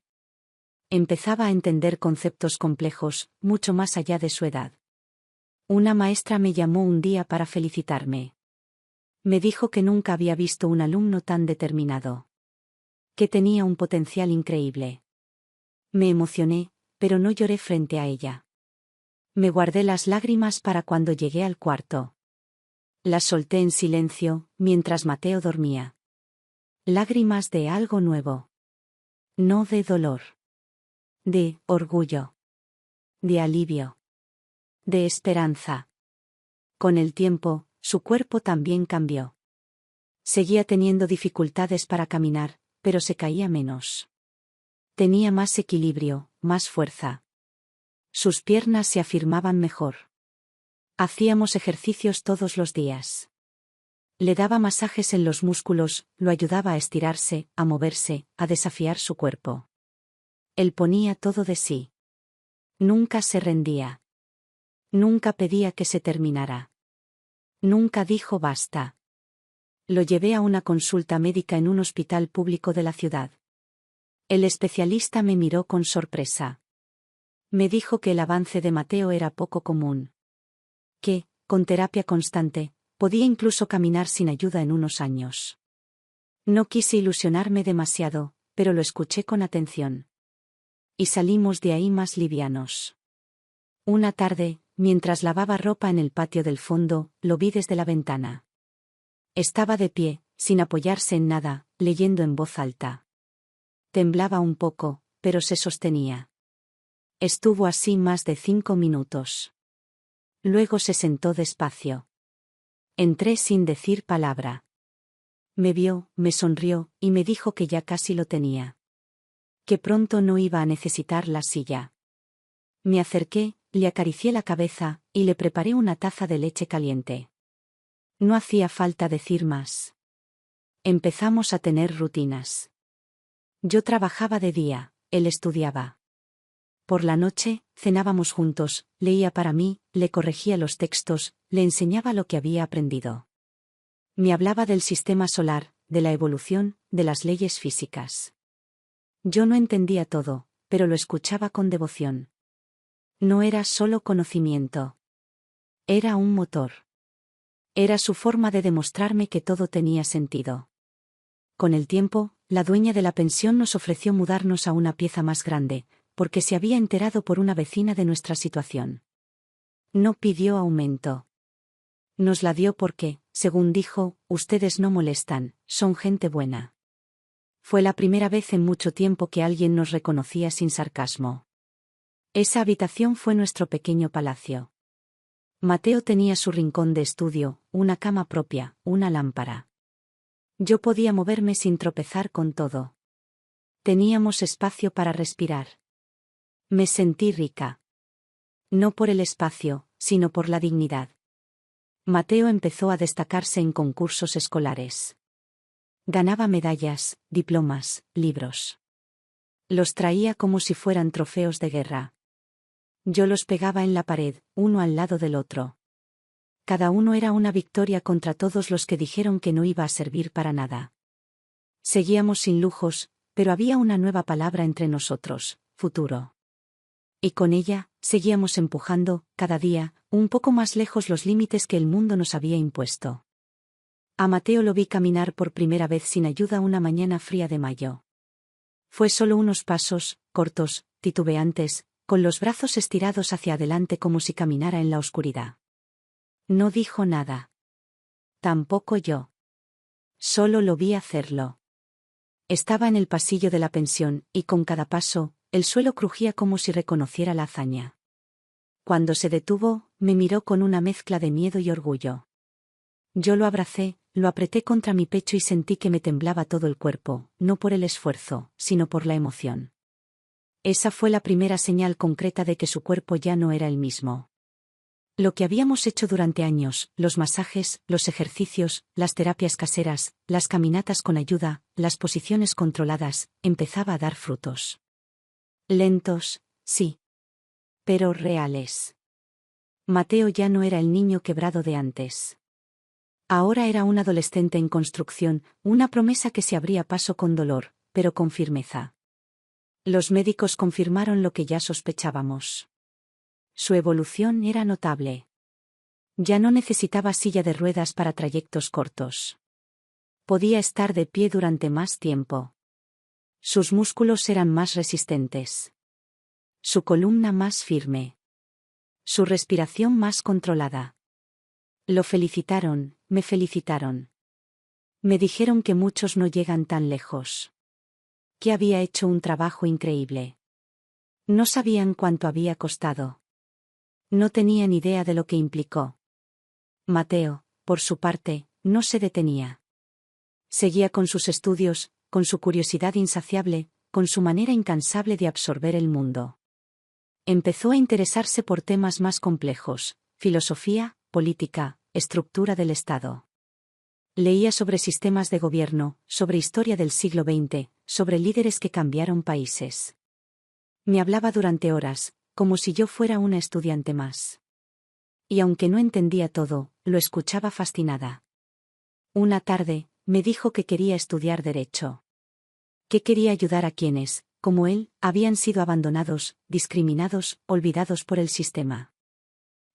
Empezaba a entender conceptos complejos, mucho más allá de su edad. Una maestra me llamó un día para felicitarme. Me dijo que nunca había visto un alumno tan determinado. Que tenía un potencial increíble. Me emocioné, pero no lloré frente a ella. Me guardé las lágrimas para cuando llegué al cuarto. Las solté en silencio, mientras Mateo dormía. Lágrimas de algo nuevo. No de dolor. De orgullo. De alivio. De esperanza. Con el tiempo, su cuerpo también cambió. Seguía teniendo dificultades para caminar, pero se caía menos. Tenía más equilibrio, más fuerza. Sus piernas se afirmaban mejor. Hacíamos ejercicios todos los días. Le daba masajes en los músculos, lo ayudaba a estirarse, a moverse, a desafiar su cuerpo. Él ponía todo de sí. Nunca se rendía. Nunca pedía que se terminara. Nunca dijo basta. Lo llevé a una consulta médica en un hospital público de la ciudad. El especialista me miró con sorpresa. Me dijo que el avance de Mateo era poco común. Que, con terapia constante, podía incluso caminar sin ayuda en unos años. No quise ilusionarme demasiado, pero lo escuché con atención. Y salimos de ahí más livianos. Una tarde, mientras lavaba ropa en el patio del fondo, lo vi desde la ventana. Estaba de pie, sin apoyarse en nada, leyendo en voz alta. Temblaba un poco, pero se sostenía. Estuvo así más de 5 minutos. Luego se sentó despacio. Entré sin decir palabra. Me vio, me sonrió, y me dijo que ya casi lo tenía. Que pronto no iba a necesitar la silla. Me acerqué, le acaricié la cabeza, y le preparé una taza de leche caliente. No hacía falta decir más. Empezamos a tener rutinas. Yo trabajaba de día, él estudiaba. Por la noche, cenábamos juntos, leía para mí, le corregía los textos, le enseñaba lo que había aprendido. Me hablaba del sistema solar, de la evolución, de las leyes físicas. Yo no entendía todo, pero lo escuchaba con devoción. No era solo conocimiento. Era un motor. Era su forma de demostrarme que todo tenía sentido. Con el tiempo, la dueña de la pensión nos ofreció mudarnos a una pieza más grande, porque se había enterado por una vecina de nuestra situación. No pidió aumento. Nos la dio porque, según dijo, ustedes no molestan, son gente buena. Fue la primera vez en mucho tiempo que alguien nos reconocía sin sarcasmo. Esa habitación fue nuestro pequeño palacio. Mateo tenía su rincón de estudio, una cama propia, una lámpara. Yo podía moverme sin tropezar con todo. Teníamos espacio para respirar. Me sentí rica. No por el espacio, sino por la dignidad. Mateo empezó a destacarse en concursos escolares. Ganaba medallas, diplomas, libros. Los traía como si fueran trofeos de guerra. Yo los pegaba en la pared, uno al lado del otro. Cada uno era una victoria contra todos los que dijeron que no iba a servir para nada. Seguíamos sin lujos, pero había una nueva palabra entre nosotros: futuro. Y con ella, seguíamos empujando, cada día, un poco más lejos los límites que el mundo nos había impuesto. A Mateo lo vi caminar por primera vez sin ayuda una mañana fría de mayo. Fue solo unos pasos, cortos, titubeantes, con los brazos estirados hacia adelante como si caminara en la oscuridad. No dijo nada. Tampoco yo. Solo lo vi hacerlo. Estaba en el pasillo de la pensión, y con cada paso, el suelo crujía como si reconociera la hazaña. Cuando se detuvo, me miró con una mezcla de miedo y orgullo. Yo lo abracé, lo apreté contra mi pecho y sentí que me temblaba todo el cuerpo, no por el esfuerzo, sino por la emoción. Esa fue la primera señal concreta de que su cuerpo ya no era el mismo. Lo que habíamos hecho durante años, los masajes, los ejercicios, las terapias caseras, las caminatas con ayuda, las posiciones controladas, empezaba a dar frutos. Lentos, sí. Pero reales. Mateo ya no era el niño quebrado de antes. Ahora era un adolescente en construcción, una promesa que se abría paso con dolor, pero con firmeza. Los médicos confirmaron lo que ya sospechábamos. Su evolución era notable. Ya no necesitaba silla de ruedas para trayectos cortos. Podía estar de pie durante más tiempo. Sus músculos eran más resistentes. Su columna más firme. Su respiración más controlada. Lo felicitaron, me felicitaron. Me dijeron que muchos no llegan tan lejos. Que había hecho un trabajo increíble. No sabían cuánto había costado. No tenían idea de lo que implicó. Mateo, por su parte, no se detenía. Seguía con sus estudios, con su curiosidad insaciable, con su manera incansable de absorber el mundo. Empezó a interesarse por temas más complejos: filosofía, política, estructura del Estado. Leía sobre sistemas de gobierno, sobre historia del siglo XX, sobre líderes que cambiaron países. Me hablaba durante horas, como si yo fuera una estudiante más. Y aunque no entendía todo, lo escuchaba fascinada. Una tarde, me dijo que quería estudiar Derecho. Que quería ayudar a quienes, como él, habían sido abandonados, discriminados, olvidados por el sistema.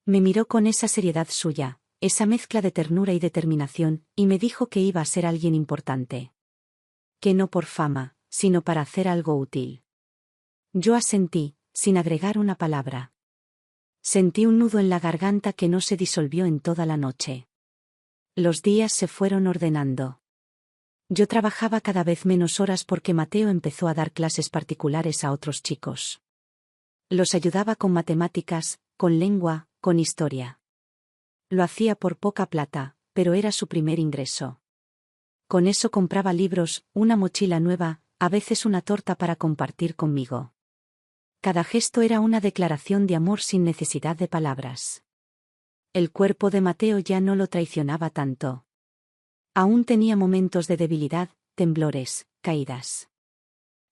Me miró con esa seriedad suya, esa mezcla de ternura y determinación, y me dijo que iba a ser alguien importante. Que no por fama, sino para hacer algo útil. Yo asentí, sin agregar una palabra. Sentí un nudo en la garganta que no se disolvió en toda la noche. Los días se fueron ordenando. Yo trabajaba cada vez menos horas porque Mateo empezó a dar clases particulares a otros chicos. Los ayudaba con matemáticas, con lengua, con historia. Lo hacía por poca plata, pero era su primer ingreso. Con eso compraba libros, una mochila nueva, a veces una torta para compartir conmigo. Cada gesto era una declaración de amor sin necesidad de palabras. El cuerpo de Mateo ya no lo traicionaba tanto. Aún tenía momentos de debilidad, temblores, caídas.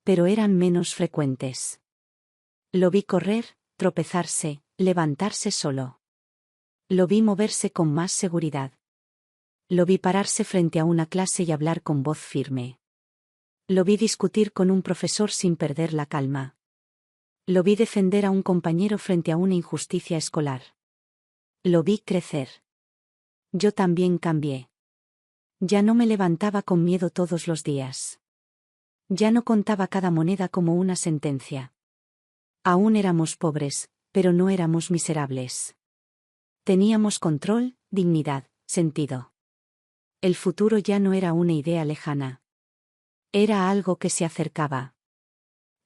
Pero eran menos frecuentes. Lo vi correr, tropezarse, levantarse solo. Lo vi moverse con más seguridad. Lo vi pararse frente a una clase y hablar con voz firme. Lo vi discutir con un profesor sin perder la calma. Lo vi defender a un compañero frente a una injusticia escolar. Lo vi crecer. Yo también cambié. Ya no me levantaba con miedo todos los días. Ya no contaba cada moneda como una sentencia. Aún éramos pobres, pero no éramos miserables. Teníamos control, dignidad, sentido. El futuro ya no era una idea lejana. Era algo que se acercaba.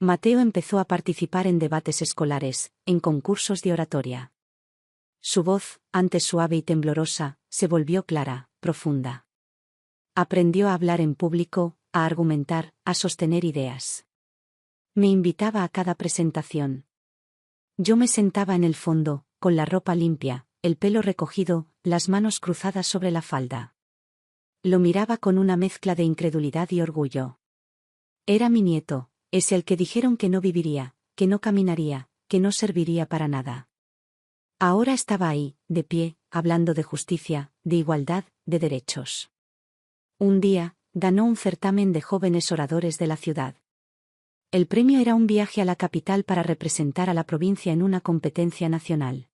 Mateo empezó a participar en debates escolares, en concursos de oratoria. Su voz, antes suave y temblorosa, se volvió clara, profunda. Aprendió a hablar en público, a argumentar, a sostener ideas. Me invitaba a cada presentación. Yo me sentaba en el fondo, con la ropa limpia, el pelo recogido, las manos cruzadas sobre la falda. Lo miraba con una mezcla de incredulidad y orgullo. Era mi nieto, es el que dijeron que no viviría, que no caminaría, que no serviría para nada. Ahora estaba ahí, de pie, hablando de justicia, de igualdad, de derechos. Un día, ganó un certamen de jóvenes oradores de la ciudad. El premio era un viaje a la capital para representar a la provincia en una competencia nacional.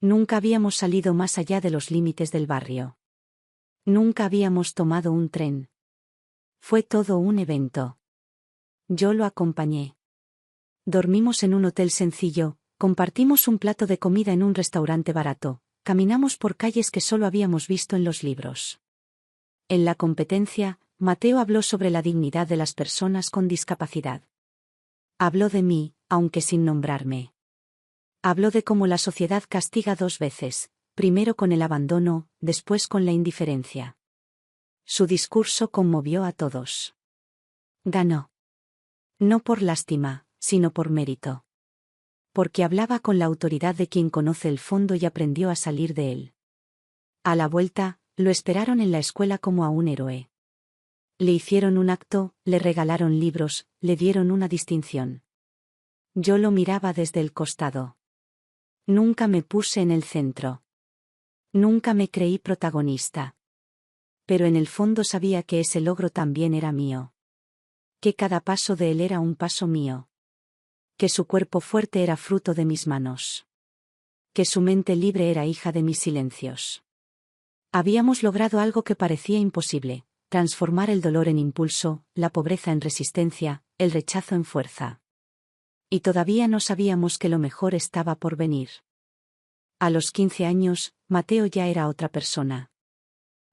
Nunca habíamos salido más allá de los límites del barrio. Nunca habíamos tomado un tren. Fue todo un evento. Yo lo acompañé. Dormimos en un hotel sencillo, compartimos un plato de comida en un restaurante barato, caminamos por calles que solo habíamos visto en los libros. En la competencia, Mateo habló sobre la dignidad de las personas con discapacidad. Habló de mí, aunque sin nombrarme. Habló de cómo la sociedad castiga dos veces, primero con el abandono, después con la indiferencia. Su discurso conmovió a todos. Ganó. No por lástima, sino por mérito. Porque hablaba con la autoridad de quien conoce el fondo y aprendió a salir de él. A la vuelta, lo esperaron en la escuela como a un héroe. Le hicieron un acto, le regalaron libros, le dieron una distinción. Yo lo miraba desde el costado. Nunca me puse en el centro. Nunca me creí protagonista. Pero en el fondo sabía que ese logro también era mío. Que cada paso de él era un paso mío. Que su cuerpo fuerte era fruto de mis manos. Que su mente libre era hija de mis silencios. Habíamos logrado algo que parecía imposible, transformar el dolor en impulso, la pobreza en resistencia, el rechazo en fuerza. Y todavía no sabíamos que lo mejor estaba por venir. A los 15 años, Mateo ya era otra persona.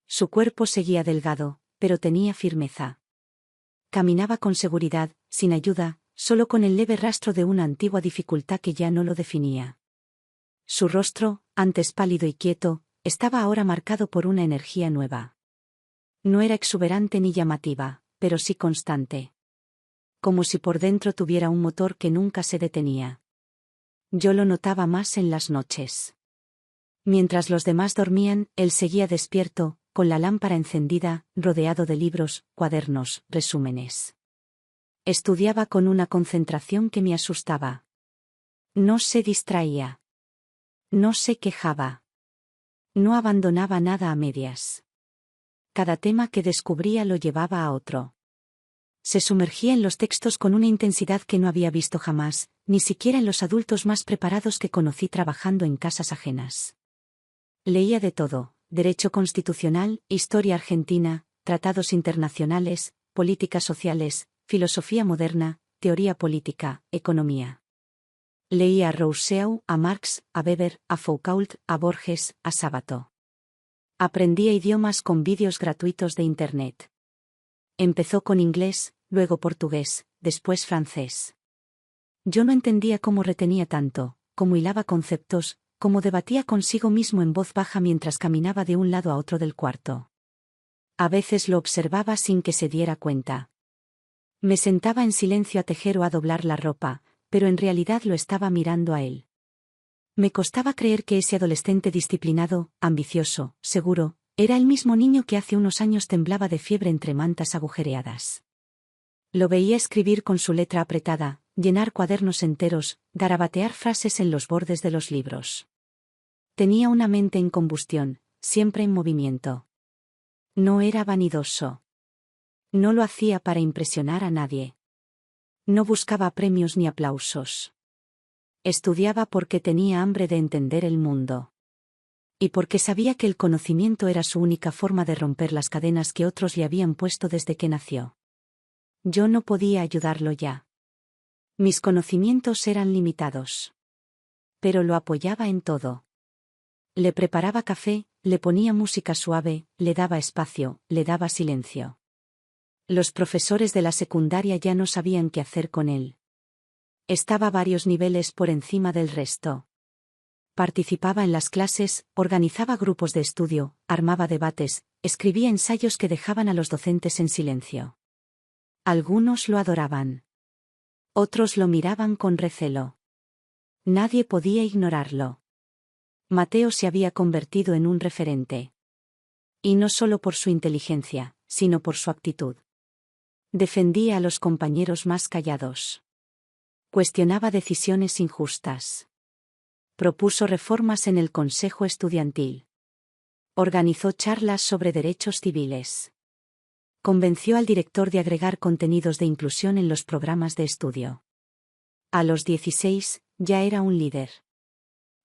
Su cuerpo seguía delgado, pero tenía firmeza. Caminaba con seguridad, sin ayuda, solo con el leve rastro de una antigua dificultad que ya no lo definía. Su rostro, antes pálido y quieto, estaba ahora marcado por una energía nueva. No era exuberante ni llamativa, pero sí constante. Como si por dentro tuviera un motor que nunca se detenía. Yo lo notaba más en las noches. Mientras los demás dormían, él seguía despierto, con la lámpara encendida, rodeado de libros, cuadernos, resúmenes. Estudiaba con una concentración que me asustaba. No se distraía. No se quejaba. No abandonaba nada a medias. Cada tema que descubría lo llevaba a otro. Se sumergía en los textos con una intensidad que no había visto jamás, ni siquiera en los adultos más preparados que conocí trabajando en casas ajenas. Leía de todo: derecho constitucional, historia argentina, tratados internacionales, políticas sociales, filosofía moderna, teoría política, economía. Leía a Rousseau, a Marx, a Weber, a Foucault, a Borges, a Sábato. Aprendía idiomas con vídeos gratuitos de Internet. Empezó con inglés, luego portugués, después francés. Yo no entendía cómo retenía tanto, cómo hilaba conceptos, cómo debatía consigo mismo en voz baja mientras caminaba de un lado a otro del cuarto. A veces lo observaba sin que se diera cuenta. Me sentaba en silencio a tejer o a doblar la ropa, pero en realidad lo estaba mirando a él. Me costaba creer que ese adolescente disciplinado, ambicioso, seguro, era el mismo niño que hace unos años temblaba de fiebre entre mantas agujereadas. Lo veía escribir con su letra apretada, llenar cuadernos enteros, garabatear frases en los bordes de los libros. Tenía una mente en combustión, siempre en movimiento. No era vanidoso. No lo hacía para impresionar a nadie. No buscaba premios ni aplausos. Estudiaba porque tenía hambre de entender el mundo. Y porque sabía que el conocimiento era su única forma de romper las cadenas que otros le habían puesto desde que nació. Yo no podía ayudarlo ya. Mis conocimientos eran limitados. Pero lo apoyaba en todo. Le preparaba café, le ponía música suave, le daba espacio, le daba silencio. Los profesores de la secundaria ya no sabían qué hacer con él. Estaba varios niveles por encima del resto. Participaba en las clases, organizaba grupos de estudio, armaba debates, escribía ensayos que dejaban a los docentes en silencio. Algunos lo adoraban. Otros lo miraban con recelo. Nadie podía ignorarlo. Mateo se había convertido en un referente. Y no solo por su inteligencia, sino por su actitud. Defendía a los compañeros más callados. Cuestionaba decisiones injustas. Propuso reformas en el Consejo Estudiantil. Organizó charlas sobre derechos civiles. Convenció al director de agregar contenidos de inclusión en los programas de estudio. A los 16, ya era un líder.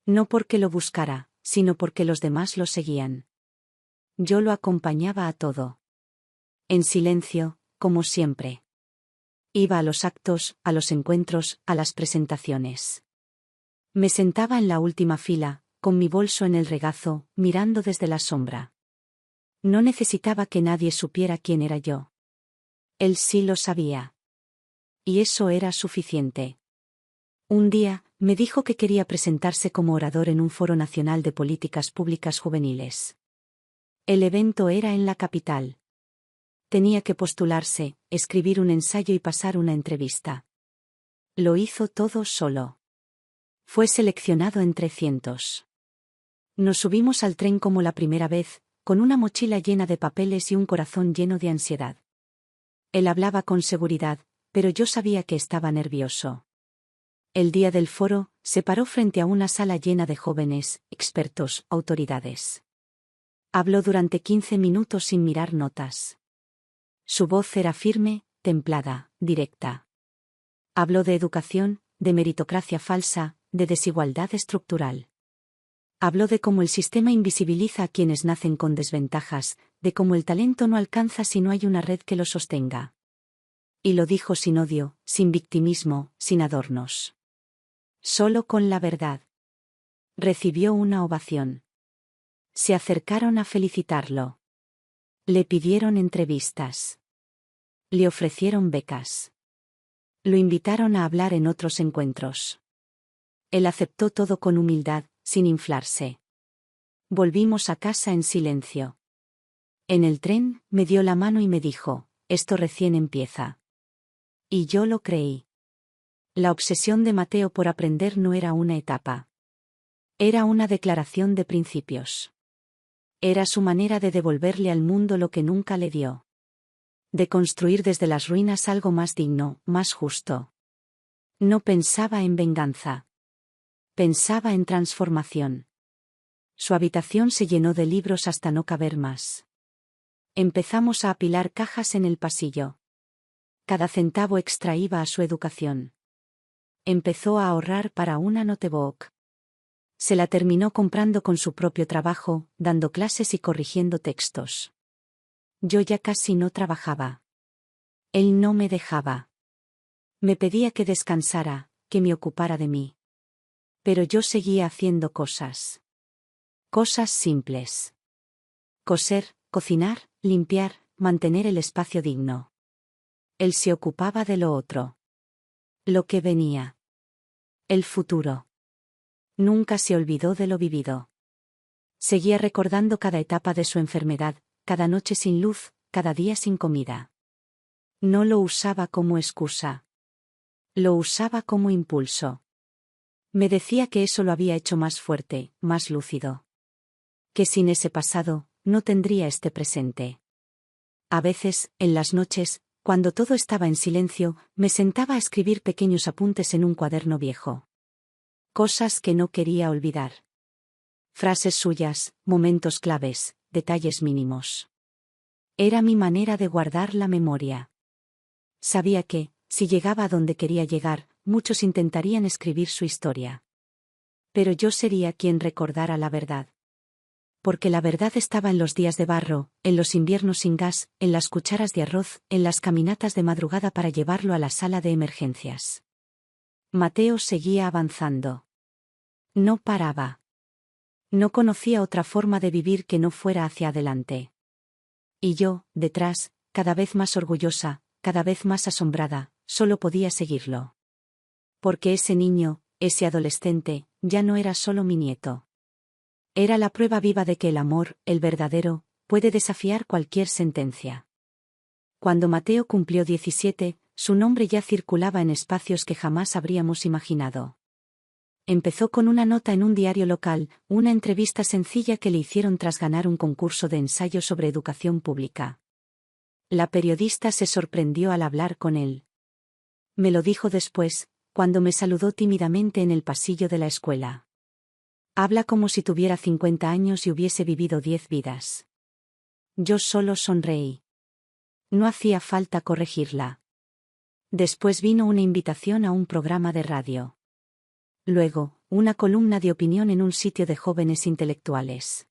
No porque lo buscara, sino porque los demás lo seguían. Yo lo acompañaba a todo. En silencio, como siempre. Iba a los actos, a los encuentros, a las presentaciones. Me sentaba en la última fila, con mi bolso en el regazo, mirando desde la sombra. No necesitaba que nadie supiera quién era yo. Él sí lo sabía. Y eso era suficiente. Un día, me dijo que quería presentarse como orador en un foro nacional de políticas públicas juveniles. El evento era en la capital. Tenía que postularse, escribir un ensayo y pasar una entrevista. Lo hizo todo solo. Fue seleccionado entre cientos. Nos subimos al tren como la primera vez, con una mochila llena de papeles y un corazón lleno de ansiedad. Él hablaba con seguridad, pero yo sabía que estaba nervioso. El día del foro, se paró frente a una sala llena de jóvenes, expertos, autoridades. Habló durante 15 minutos sin mirar notas. Su voz era firme, templada, directa. Habló de educación, de meritocracia falsa, de desigualdad estructural. Habló de cómo el sistema invisibiliza a quienes nacen con desventajas, de cómo el talento no alcanza si no hay una red que lo sostenga. Y lo dijo sin odio, sin victimismo, sin adornos. Solo con la verdad. Recibió una ovación. Se acercaron a felicitarlo. Le pidieron entrevistas. Le ofrecieron becas. Lo invitaron a hablar en otros encuentros. Él aceptó todo con humildad, sin inflarse. Volvimos a casa en silencio. En el tren, me dio la mano y me dijo, esto recién empieza. Y yo lo creí. La obsesión de Mateo por aprender no era una etapa. Era una declaración de principios. Era su manera de devolverle al mundo lo que nunca le dio. De construir desde las ruinas algo más digno, más justo. No pensaba en venganza. Pensaba en transformación. Su habitación se llenó de libros hasta no caber más. Empezamos a apilar cajas en el pasillo. Cada centavo extra iba a su educación. Empezó a ahorrar para una notebook. Se la terminó comprando con su propio trabajo, dando clases y corrigiendo textos. Yo ya casi no trabajaba. Él no me dejaba. Me pedía que descansara, que me ocupara de mí. Pero yo seguía haciendo cosas. Cosas simples. Coser, cocinar, limpiar, mantener el espacio digno. Él se ocupaba de lo otro. Lo que venía. El futuro. Nunca se olvidó de lo vivido. Seguía recordando cada etapa de su enfermedad, cada noche sin luz, cada día sin comida. No lo usaba como excusa. Lo usaba como impulso. Me decía que eso lo había hecho más fuerte, más lúcido. Que sin ese pasado, no tendría este presente. A veces, en las noches, cuando todo estaba en silencio, me sentaba a escribir pequeños apuntes en un cuaderno viejo. Cosas que no quería olvidar. Frases suyas, momentos claves, detalles mínimos. Era mi manera de guardar la memoria. Sabía que, si llegaba a donde quería llegar, muchos intentarían escribir su historia. Pero yo sería quien recordara la verdad. Porque la verdad estaba en los días de barro, en los inviernos sin gas, en las cucharas de arroz, en las caminatas de madrugada para llevarlo a la sala de emergencias. Mateo seguía avanzando. No paraba. No conocía otra forma de vivir que no fuera hacia adelante. Y yo, detrás, cada vez más orgullosa, cada vez más asombrada, solo podía seguirlo. Porque ese niño, ese adolescente, ya no era solo mi nieto. Era la prueba viva de que el amor, el verdadero, puede desafiar cualquier sentencia. Cuando Mateo cumplió 17, su nombre ya circulaba en espacios que jamás habríamos imaginado. Empezó con una nota en un diario local, una entrevista sencilla que le hicieron tras ganar un concurso de ensayo sobre educación pública. La periodista se sorprendió al hablar con él. Me lo dijo después, cuando me saludó tímidamente en el pasillo de la escuela. Habla como si tuviera 50 años y hubiese vivido 10 vidas. Yo solo sonreí. No hacía falta corregirla. Después vino una invitación a un programa de radio. Luego, una columna de opinión en un sitio de jóvenes intelectuales.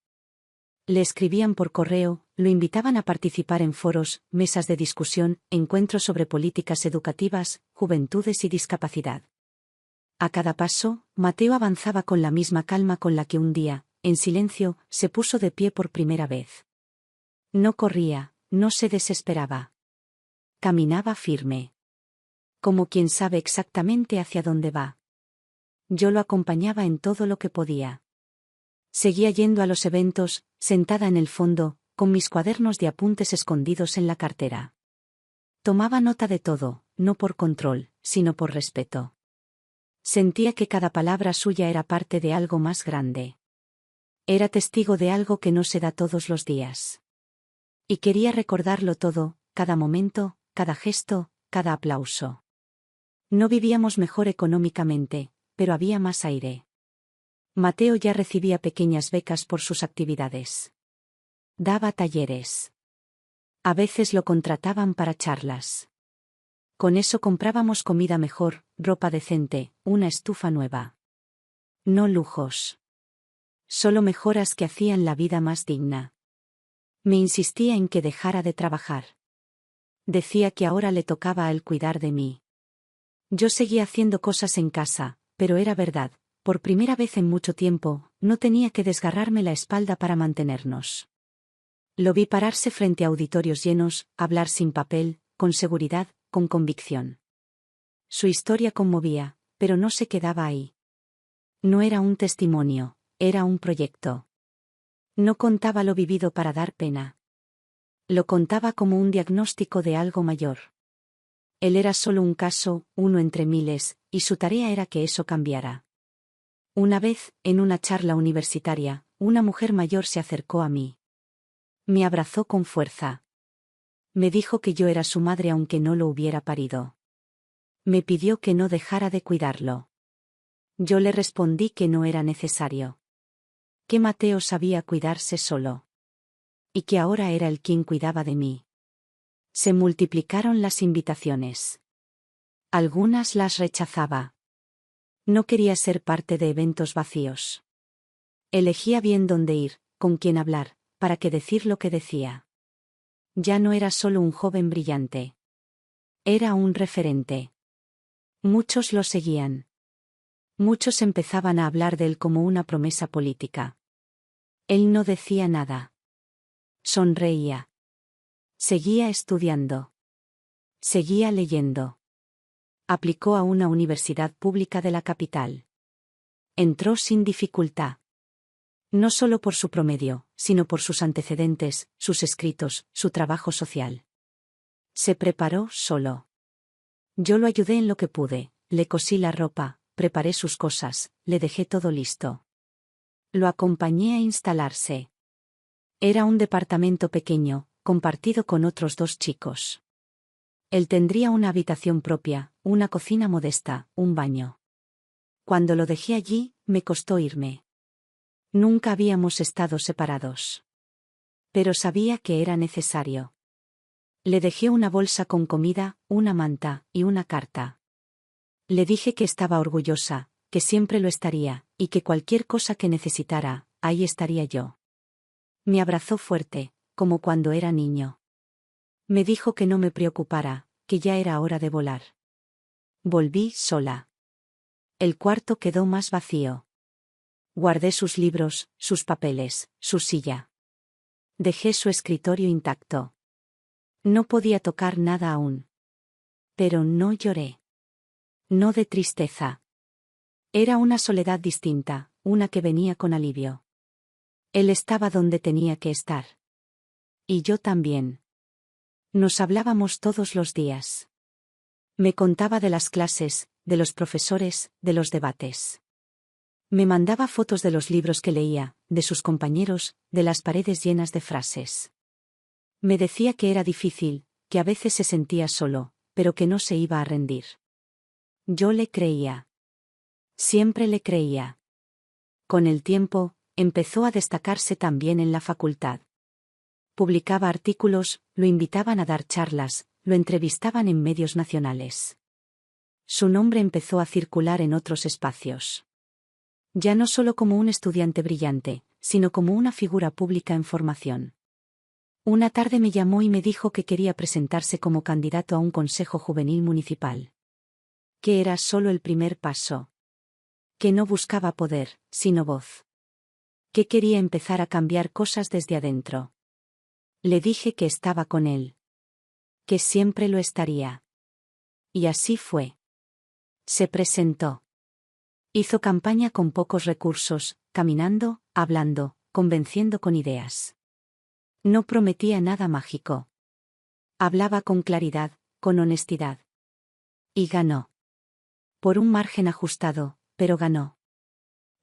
Le escribían por correo, lo invitaban a participar en foros, mesas de discusión, encuentros sobre políticas educativas, juventudes y discapacidad. A cada paso, Mateo avanzaba con la misma calma con la que un día, en silencio, se puso de pie por primera vez. No corría, no se desesperaba. Caminaba firme. Como quien sabe exactamente hacia dónde va. Yo lo acompañaba en todo lo que podía. Seguía yendo a los eventos, sentada en el fondo, con mis cuadernos de apuntes escondidos en la cartera. Tomaba nota de todo, no por control, sino por respeto. Sentía que cada palabra suya era parte de algo más grande. Era testigo de algo que no se da todos los días. Y quería recordarlo todo, cada momento, cada gesto, cada aplauso. No vivíamos mejor económicamente, pero había más aire. Mateo ya recibía pequeñas becas por sus actividades. Daba talleres. A veces lo contrataban para charlas. Con eso comprábamos comida mejor, ropa decente, una estufa nueva. No lujos. Solo mejoras que hacían la vida más digna. Me insistía en que dejara de trabajar. Decía que ahora le tocaba a él cuidar de mí. Yo seguía haciendo cosas en casa, pero era verdad, por primera vez en mucho tiempo, no tenía que desgarrarme la espalda para mantenernos. Lo vi pararse frente a auditorios llenos, hablar sin papel, con seguridad, con convicción. Su historia conmovía, pero no se quedaba ahí. No era un testimonio, era un proyecto. No contaba lo vivido para dar pena. Lo contaba como un diagnóstico de algo mayor. Él era solo un caso, uno entre miles, y su tarea era que eso cambiara. Una vez, en una charla universitaria, una mujer mayor se acercó a mí. Me abrazó con fuerza. Me dijo que yo era su madre aunque no lo hubiera parido. Me pidió que no dejara de cuidarlo. Yo le respondí que no era necesario. Que Mateo sabía cuidarse solo. Y que ahora era él quien cuidaba de mí. Se multiplicaron las invitaciones. Algunas las rechazaba. No quería ser parte de eventos vacíos. Elegía bien dónde ir, con quién hablar, para qué decir lo que decía. Ya no era solo un joven brillante. Era un referente. Muchos lo seguían. Muchos empezaban a hablar de él como una promesa política. Él no decía nada. Sonreía. Seguía estudiando. Seguía leyendo. Aplicó a una universidad pública de la capital. Entró sin dificultad. No solo por su promedio, sino por sus antecedentes, sus escritos, su trabajo social. Se preparó solo. Yo lo ayudé en lo que pude, le cosí la ropa, preparé sus cosas, le dejé todo listo. Lo acompañé a instalarse. Era un departamento pequeño, compartido con otros 2 chicos. Él tendría una habitación propia, una cocina modesta, un baño. Cuando lo dejé allí, me costó irme. Nunca habíamos estado separados. Pero sabía que era necesario. Le dejé una bolsa con comida, una manta, y una carta. Le dije que estaba orgullosa, que siempre lo estaría, y que cualquier cosa que necesitara, ahí estaría yo. Me abrazó fuerte, como cuando era niño. Me dijo que no me preocupara, que ya era hora de volar. Volví sola. El cuarto quedó más vacío. Guardé sus libros, sus papeles, su silla. Dejé su escritorio intacto. No podía tocar nada aún. Pero no lloré. No de tristeza. Era una soledad distinta, una que venía con alivio. Él estaba donde tenía que estar. Y yo también. Nos hablábamos todos los días. Me contaba de las clases, de los profesores, de los debates. Me mandaba fotos de los libros que leía, de sus compañeros, de las paredes llenas de frases. Me decía que era difícil, que a veces se sentía solo, pero que no se iba a rendir. Yo le creía. Siempre le creía. Con el tiempo, empezó a destacarse también en la facultad. Publicaba artículos, lo invitaban a dar charlas, lo entrevistaban en medios nacionales. Su nombre empezó a circular en otros espacios. Ya no solo como un estudiante brillante, sino como una figura pública en formación. Una tarde me llamó y me dijo que quería presentarse como candidato a un consejo juvenil municipal. Que era solo el primer paso. Que no buscaba poder, sino voz. Que quería empezar a cambiar cosas desde adentro. Le dije que estaba con él. Que siempre lo estaría. Y así fue. Se presentó. Hizo campaña con pocos recursos, caminando, hablando, convenciendo con ideas. No prometía nada mágico. Hablaba con claridad, con honestidad. Y ganó. Por un margen ajustado, pero ganó.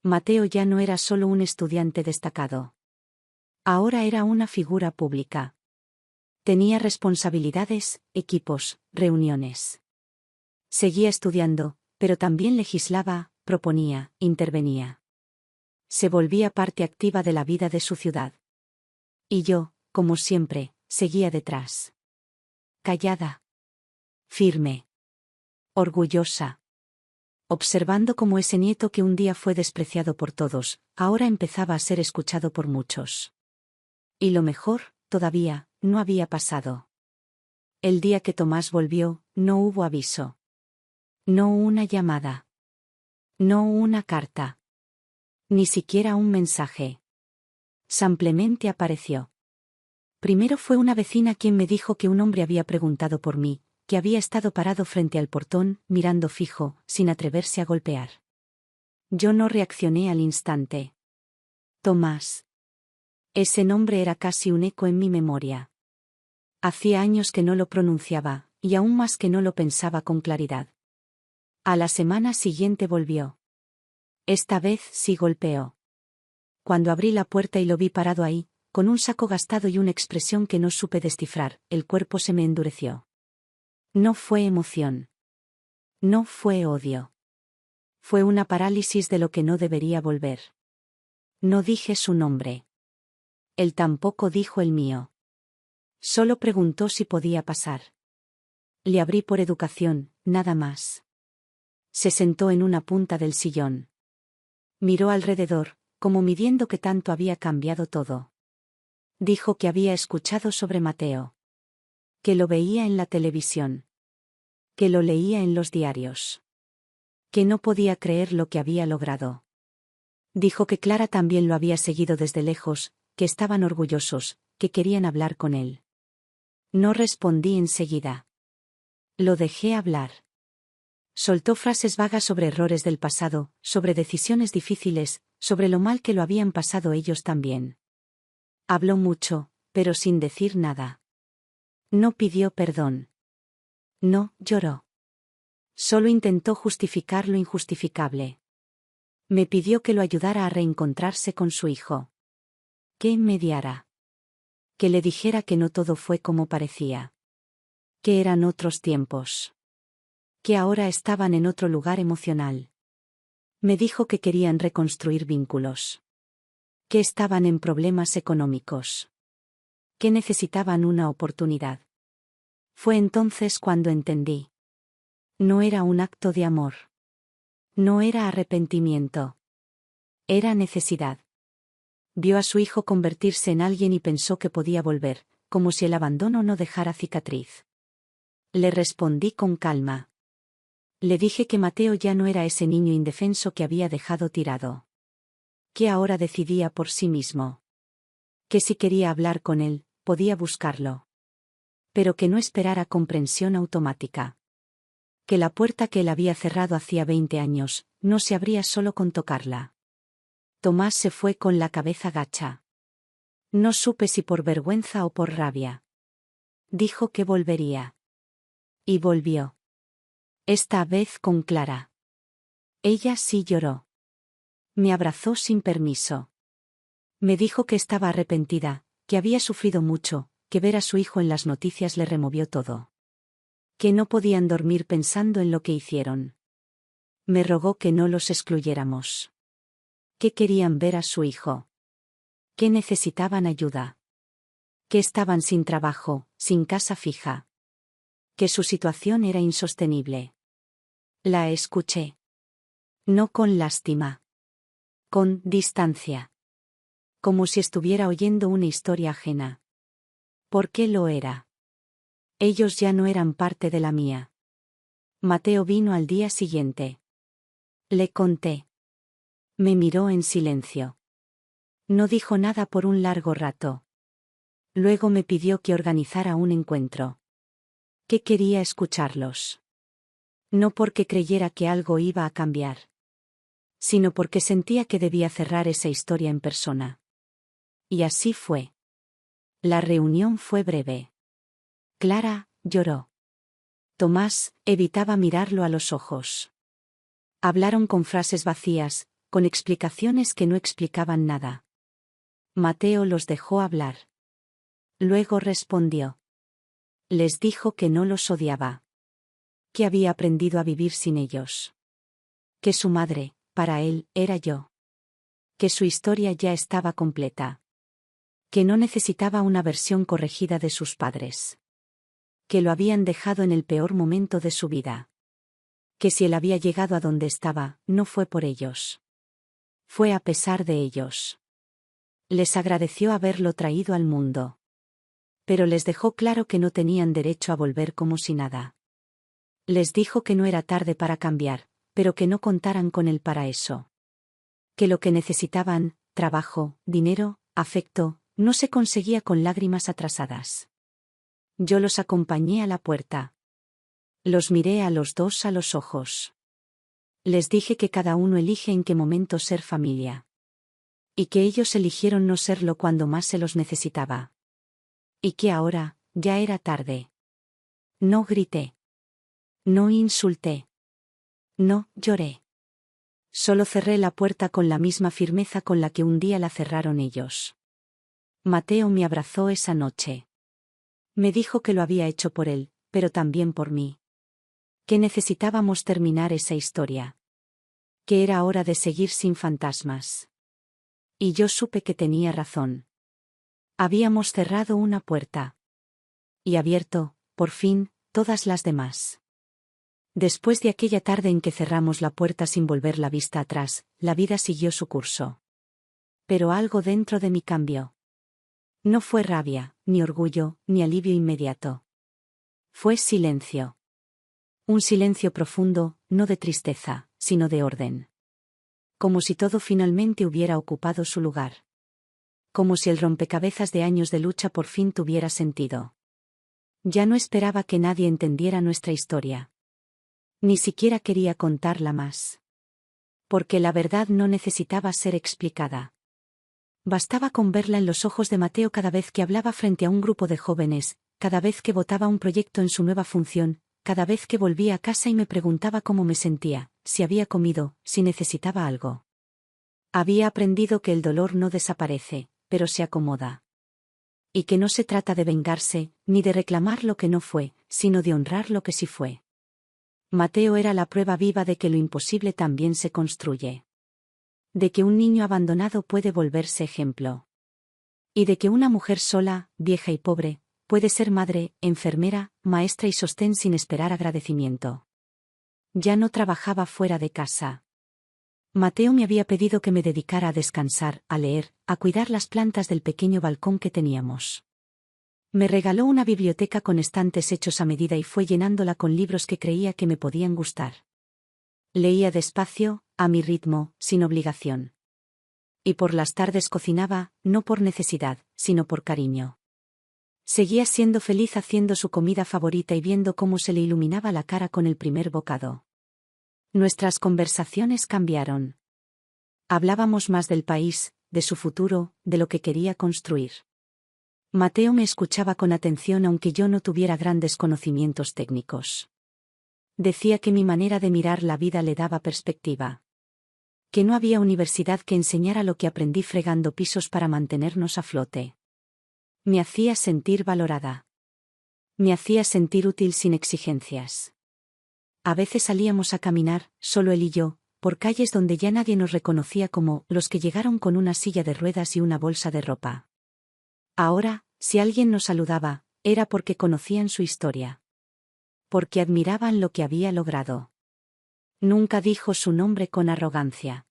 Mateo ya no era solo un estudiante destacado. Ahora era una figura pública. Tenía responsabilidades, equipos, reuniones. Seguía estudiando, pero también legislaba, proponía, intervenía. Se volvía parte activa de la vida de su ciudad. Y yo, como siempre, seguía detrás. Callada. Firme. Orgullosa. Observando cómo ese nieto que un día fue despreciado por todos, ahora empezaba a ser escuchado por muchos. Y lo mejor, todavía, no había pasado. El día que Tomás volvió, no hubo aviso. No una llamada. No una carta. Ni siquiera un mensaje. Simplemente apareció. Primero fue una vecina quien me dijo que un hombre había preguntado por mí, que había estado parado frente al portón, mirando fijo, sin atreverse a golpear. Yo no reaccioné al instante. Tomás. Ese nombre era casi un eco en mi memoria. Hacía años que no lo pronunciaba, y aún más que no lo pensaba con claridad. A la semana siguiente volvió. Esta vez sí golpeó. Cuando abrí la puerta y lo vi parado ahí, con un saco gastado y una expresión que no supe descifrar, el cuerpo se me endureció. No fue emoción. No fue odio. Fue una parálisis de lo que no debería volver. No dije su nombre. Él tampoco dijo el mío. Solo preguntó si podía pasar. Le abrí por educación, nada más. Se sentó en una punta del sillón. Miró alrededor, como midiendo qué tanto había cambiado todo. Dijo que había escuchado sobre Mateo. Que lo veía en la televisión. Que lo leía en los diarios. Que no podía creer lo que había logrado. Dijo que Clara también lo había seguido desde lejos, que estaban orgullosos, que querían hablar con él. No respondí enseguida. Lo dejé hablar. Soltó frases vagas sobre errores del pasado, sobre decisiones difíciles, sobre lo mal que lo habían pasado ellos también. Habló mucho, pero sin decir nada. No pidió perdón. No lloró. Solo intentó justificar lo injustificable. Me pidió que lo ayudara a reencontrarse con su hijo. Que mediara. Que le dijera que no todo fue como parecía. Que eran otros tiempos. Que ahora estaban en otro lugar emocional. Me dijo que querían reconstruir vínculos. Que estaban en problemas económicos. Que necesitaban una oportunidad. Fue entonces cuando entendí. No era un acto de amor. No era arrepentimiento. Era necesidad. Vio a su hijo convertirse en alguien y pensó que podía volver, como si el abandono no dejara cicatriz. Le respondí con calma. Le dije que Mateo ya no era ese niño indefenso que había dejado tirado. Que ahora decidía por sí mismo. Que si quería hablar con él, podía buscarlo. Pero que no esperara comprensión automática. Que la puerta que él había cerrado hacía 20 años, no se abría solo con tocarla. Tomás se fue con la cabeza gacha. No supe si por vergüenza o por rabia. Dijo que volvería. Y volvió. Esta vez con Clara. Ella sí lloró. Me abrazó sin permiso. Me dijo que estaba arrepentida, que había sufrido mucho, que ver a su hijo en las noticias le removió todo. Que no podían dormir pensando en lo que hicieron. Me rogó que no los excluyéramos. Que querían ver a su hijo. Que necesitaban ayuda. Que estaban sin trabajo, sin casa fija. Que su situación era insostenible. La escuché. No con lástima. Con distancia. Como si estuviera oyendo una historia ajena. ¿Por qué lo era? Ellos ya no eran parte de la mía. Mateo vino al día siguiente. Le conté. Me miró en silencio. No dijo nada por un largo rato. Luego me pidió que organizara un encuentro. Que quería escucharlos. No porque creyera que algo iba a cambiar. Sino porque sentía que debía cerrar esa historia en persona. Y así fue. La reunión fue breve. Clara lloró. Tomás evitaba mirarlo a los ojos. Hablaron con frases vacías, con explicaciones que no explicaban nada. Mateo los dejó hablar. Luego respondió. Les dijo que no los odiaba. Que había aprendido a vivir sin ellos. Que su madre, para él, era yo. Que su historia ya estaba completa. Que no necesitaba una versión corregida de sus padres. Que lo habían dejado en el peor momento de su vida. Que si él había llegado a donde estaba, no fue por ellos. Fue a pesar de ellos. Les agradeció haberlo traído al mundo. Pero les dejó claro que no tenían derecho a volver como si nada. Les dijo que no era tarde para cambiar, pero que no contaran con él para eso. Que lo que necesitaban, trabajo, dinero, afecto, no se conseguía con lágrimas atrasadas. Yo los acompañé a la puerta. Los miré a los dos a los ojos. Les dije que cada uno elige en qué momento ser familia. Y que ellos eligieron no serlo cuando más se los necesitaba. Y que ahora, ya era tarde. No grité. No insulté. No lloré. Solo cerré la puerta con la misma firmeza con la que un día la cerraron ellos. Mateo me abrazó esa noche. Me dijo que lo había hecho por él, pero también por mí. Que necesitábamos terminar esa historia. Que era hora de seguir sin fantasmas. Y yo supe que tenía razón. Habíamos cerrado una puerta. Y abierto, por fin, todas las demás. Después de aquella tarde en que cerramos la puerta sin volver la vista atrás, la vida siguió su curso. Pero algo dentro de mí cambió. No fue rabia, ni orgullo, ni alivio inmediato. Fue silencio. Un silencio profundo, no de tristeza, sino de orden. Como si todo finalmente hubiera ocupado su lugar. Como si el rompecabezas de años de lucha por fin tuviera sentido. Ya no esperaba que nadie entendiera nuestra historia. Ni siquiera quería contarla más. Porque la verdad no necesitaba ser explicada. Bastaba con verla en los ojos de Mateo cada vez que hablaba frente a un grupo de jóvenes, cada vez que votaba un proyecto en su nueva función, cada vez que volvía a casa y me preguntaba cómo me sentía, si había comido, si necesitaba algo. Había aprendido que el dolor no desaparece, pero se acomoda. Y que no se trata de vengarse, ni de reclamar lo que no fue, sino de honrar lo que sí fue. Mateo era la prueba viva de que lo imposible también se construye. De que un niño abandonado puede volverse ejemplo. Y de que una mujer sola, vieja y pobre, puede ser madre, enfermera, maestra y sostén sin esperar agradecimiento. Ya no trabajaba fuera de casa. Mateo me había pedido que me dedicara a descansar, a leer, a cuidar las plantas del pequeño balcón que teníamos. Me regaló una biblioteca con estantes hechos a medida y fue llenándola con libros que creía que me podían gustar. Leía despacio, a mi ritmo, sin obligación. Y por las tardes cocinaba, no por necesidad, sino por cariño. Seguía siendo feliz haciendo su comida favorita y viendo cómo se le iluminaba la cara con el primer bocado. Nuestras conversaciones cambiaron. Hablábamos más del país, de su futuro, de lo que quería construir. Mateo me escuchaba con atención aunque yo no tuviera grandes conocimientos técnicos. Decía que mi manera de mirar la vida le daba perspectiva. que no había universidad que enseñara lo que aprendí fregando pisos para mantenernos a flote. Me hacía sentir valorada. Me hacía sentir útil sin exigencias. A veces salíamos a caminar, solo él y yo, por calles donde ya nadie nos reconocía como los que llegaron con una silla de ruedas y una bolsa de ropa. Ahora, si alguien nos saludaba, era porque conocían su historia. Porque admiraban lo que había logrado. Nunca dijo su nombre con arrogancia.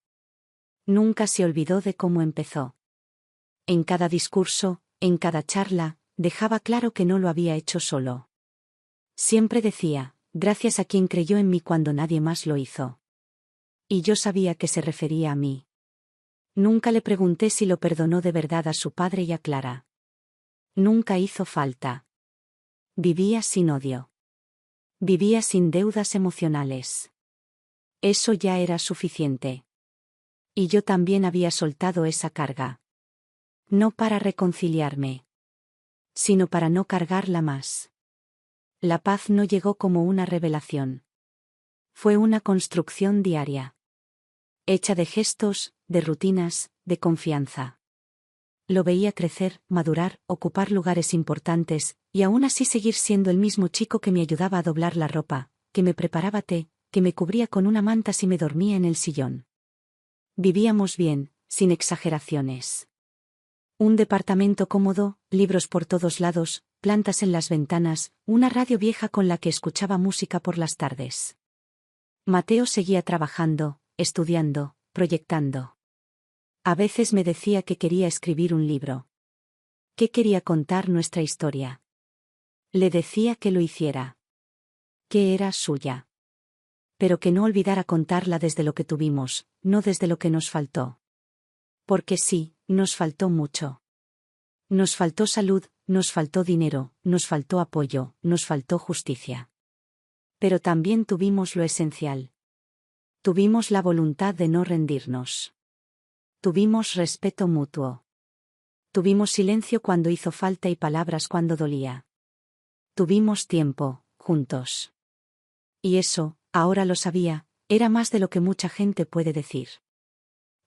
Nunca se olvidó de cómo empezó. En cada discurso, en cada charla, dejaba claro que no lo había hecho solo. Siempre decía, gracias a quien creyó en mí cuando nadie más lo hizo. Y yo sabía que se refería a mí. Nunca le pregunté si lo perdonó de verdad a su padre y a Clara. Nunca hizo falta. Vivía sin odio. Vivía sin deudas emocionales. Eso ya era suficiente. Y yo también había soltado esa carga. No para reconciliarme, sino para no cargarla más. La paz no llegó como una revelación. Fue una construcción diaria. Hecha de gestos, de rutinas, de confianza. Lo veía crecer, madurar, ocupar lugares importantes, y aún así seguir siendo el mismo chico que me ayudaba a doblar la ropa, que me preparaba té, que me cubría con una manta si me dormía en el sillón. Vivíamos bien, sin exageraciones. Un departamento cómodo, libros por todos lados, plantas en las ventanas, una radio vieja con la que escuchaba música por las tardes. Mateo seguía trabajando, estudiando, proyectando. A veces me decía que quería escribir un libro. Que quería contar nuestra historia. Le decía que lo hiciera. Que era suya. Pero que no olvidara contarla desde lo que tuvimos, no desde lo que nos faltó. Porque sí, nos faltó mucho. Nos faltó salud, nos faltó dinero, nos faltó apoyo, nos faltó justicia. Pero también tuvimos lo esencial. Tuvimos la voluntad de no rendirnos. Tuvimos respeto mutuo. Tuvimos silencio cuando hizo falta y palabras cuando dolía. Tuvimos tiempo, juntos. Y eso, ahora lo sabía, era más de lo que mucha gente puede decir.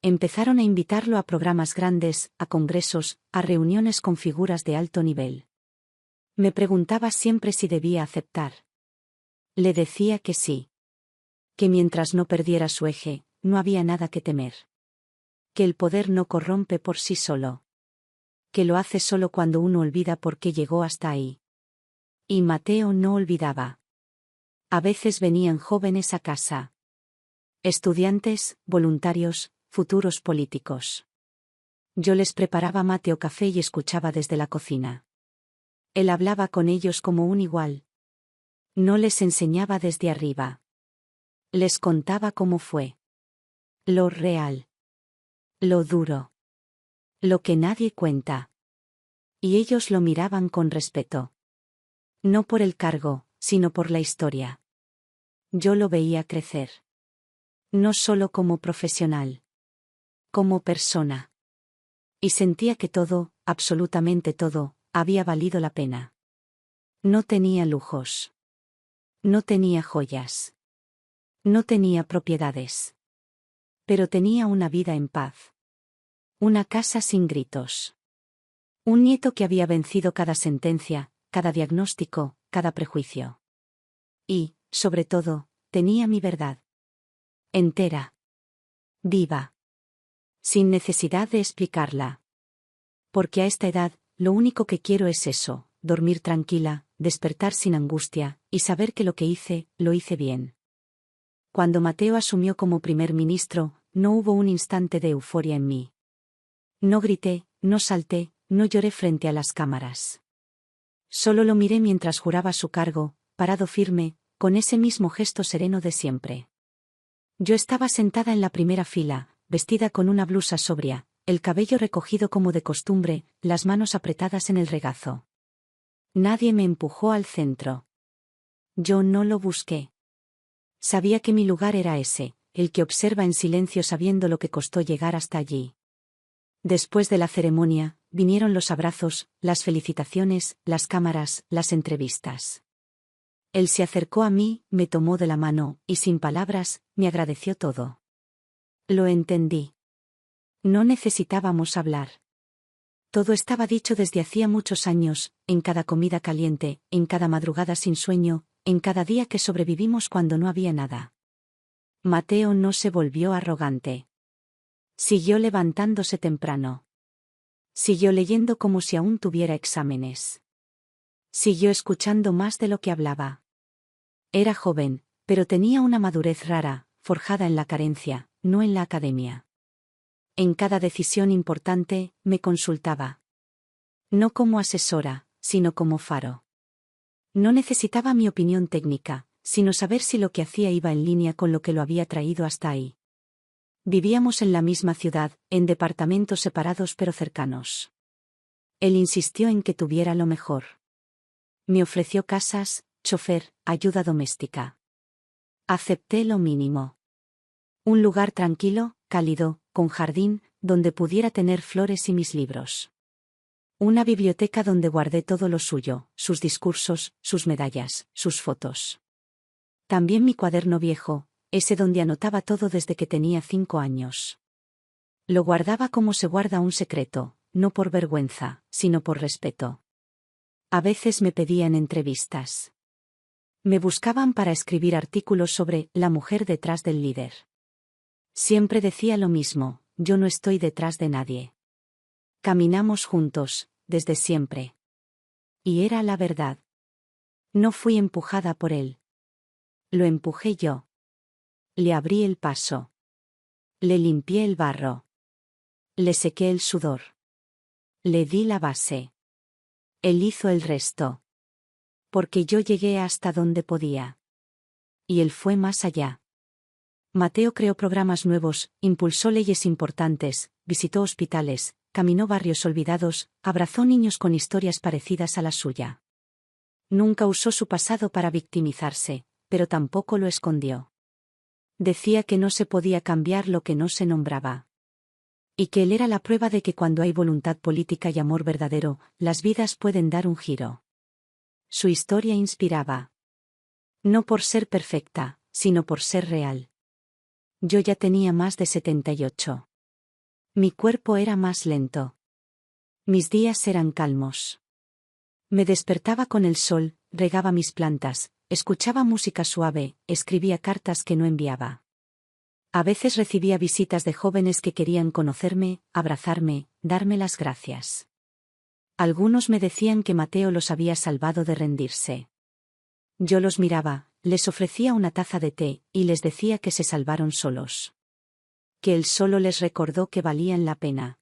Empezaron a invitarlo a programas grandes, a congresos, a reuniones con figuras de alto nivel. Me preguntaba siempre si debía aceptar. Le decía que sí. Que mientras no perdiera su eje, no había nada que temer. Que el poder no corrompe por sí solo. Que lo hace solo cuando uno olvida por qué llegó hasta ahí. Y Mateo no olvidaba. A veces venían jóvenes a casa. Estudiantes, voluntarios, futuros políticos. Yo les preparaba mate o café y escuchaba desde la cocina. Él hablaba con ellos como un igual. No les enseñaba desde arriba. Les contaba cómo fue. Lo real. Lo duro. Lo que nadie cuenta. Y ellos lo miraban con respeto. No por el cargo, sino por la historia. Yo lo veía crecer. No solo como profesional. Como persona. Y sentía que todo, absolutamente todo, había valido la pena. No tenía lujos. No tenía joyas. No tenía propiedades. Pero tenía una vida en paz. Una casa sin gritos. Un nieto que había vencido cada sentencia, cada diagnóstico, cada prejuicio. Y, sobre todo, tenía mi verdad. Entera. Viva. Sin necesidad de explicarla. Porque a esta edad, lo único que quiero es eso, dormir tranquila, despertar sin angustia, y saber que lo que hice, lo hice bien. Cuando Mateo asumió como primer ministro, no hubo un instante de euforia en mí. No grité, no salté, no lloré frente a las cámaras. Solo lo miré mientras juraba su cargo, parado firme, con ese mismo gesto sereno de siempre. Yo estaba sentada en la primera fila, vestida con una blusa sobria, el cabello recogido como de costumbre, las manos apretadas en el regazo. Nadie me empujó al centro. Yo no lo busqué. Sabía que mi lugar era ese, el que observa en silencio sabiendo lo que costó llegar hasta allí. Después de la ceremonia, vinieron los abrazos, las felicitaciones, las cámaras, las entrevistas. Él se acercó a mí, me tomó de la mano, y sin palabras, me agradeció todo. Lo entendí. No necesitábamos hablar. Todo estaba dicho desde hacía muchos años, en cada comida caliente, en cada madrugada sin sueño, en cada día que sobrevivimos cuando no había nada. Mateo no se volvió arrogante. Siguió levantándose temprano. Siguió leyendo como si aún tuviera exámenes. Siguió escuchando más de lo que hablaba. Era joven, pero tenía una madurez rara, forjada en la carencia, no en la academia. En cada decisión importante, me consultaba. No como asesora, sino como faro. No necesitaba mi opinión técnica, sino saber si lo que hacía iba en línea con lo que lo había traído hasta ahí. Vivíamos en la misma ciudad, en departamentos separados pero cercanos. Él insistió en que tuviera lo mejor. Me ofreció casas, chofer, ayuda doméstica. Acepté lo mínimo. Un lugar tranquilo, cálido, con jardín, donde pudiera tener flores y mis libros. Una biblioteca donde guardé todo lo suyo, sus discursos, sus medallas, sus fotos. También mi cuaderno viejo, ese donde anotaba todo desde que tenía 5 años. Lo guardaba como se guarda un secreto, no por vergüenza, sino por respeto. A veces me pedían entrevistas. Me buscaban para escribir artículos sobre la mujer detrás del líder. Siempre decía lo mismo, yo no estoy detrás de nadie. Caminamos juntos, desde siempre. Y era la verdad. No fui empujada por él. Lo empujé yo. Le abrí el paso. Le limpié el barro. Le sequé el sudor. Le di la base. Él hizo el resto. Porque yo llegué hasta donde podía. Y él fue más allá. Mateo creó programas nuevos, impulsó leyes importantes, visitó hospitales, caminó barrios olvidados, abrazó niños con historias parecidas a la suya. Nunca usó su pasado para victimizarse, pero tampoco lo escondió. Decía que no se podía cambiar lo que no se nombraba. Y que él era la prueba de que cuando hay voluntad política y amor verdadero, las vidas pueden dar un giro. Su historia inspiraba. No por ser perfecta, sino por ser real. Yo ya tenía más de 78. Mi cuerpo era más lento. Mis días eran calmos. Me despertaba con el sol, regaba mis plantas, escuchaba música suave, escribía cartas que no enviaba. A veces recibía visitas de jóvenes que querían conocerme, abrazarme, darme las gracias. Algunos me decían que Mateo los había salvado de rendirse. Yo los miraba, les ofrecía una taza de té, y les decía que se salvaron solos. Que él solo les recordó que valían la pena.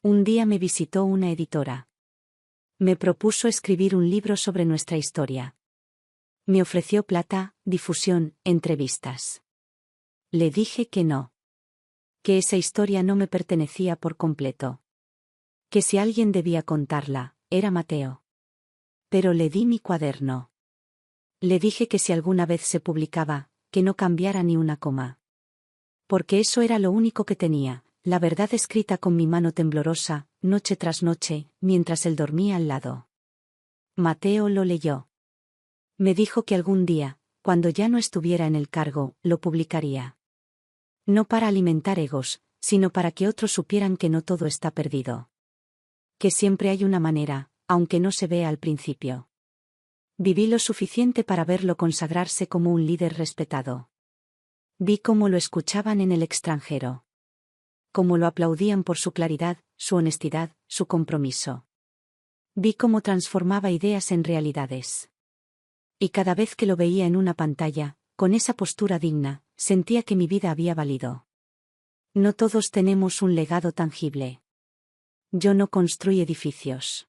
Un día me visitó una editora. Me propuso escribir un libro sobre nuestra historia. Me ofreció plata, difusión, entrevistas. Le dije que no. Que esa historia no me pertenecía por completo. Que si alguien debía contarla, era Mateo. Pero le di mi cuaderno. Le dije que si alguna vez se publicaba, que no cambiara ni una coma. Porque eso era lo único que tenía, la verdad escrita con mi mano temblorosa, noche tras noche, mientras él dormía al lado. Mateo lo leyó. Me dijo que algún día, cuando ya no estuviera en el cargo, lo publicaría. No para alimentar egos, sino para que otros supieran que no todo está perdido. Que siempre hay una manera, aunque no se vea al principio. Viví lo suficiente para verlo consagrarse como un líder respetado. Vi cómo lo escuchaban en el extranjero. Cómo lo aplaudían por su claridad, su honestidad, su compromiso. Vi cómo transformaba ideas en realidades. Y cada vez que lo veía en una pantalla, con esa postura digna, sentía que mi vida había valido. No todos tenemos un legado tangible. Yo no construí edificios.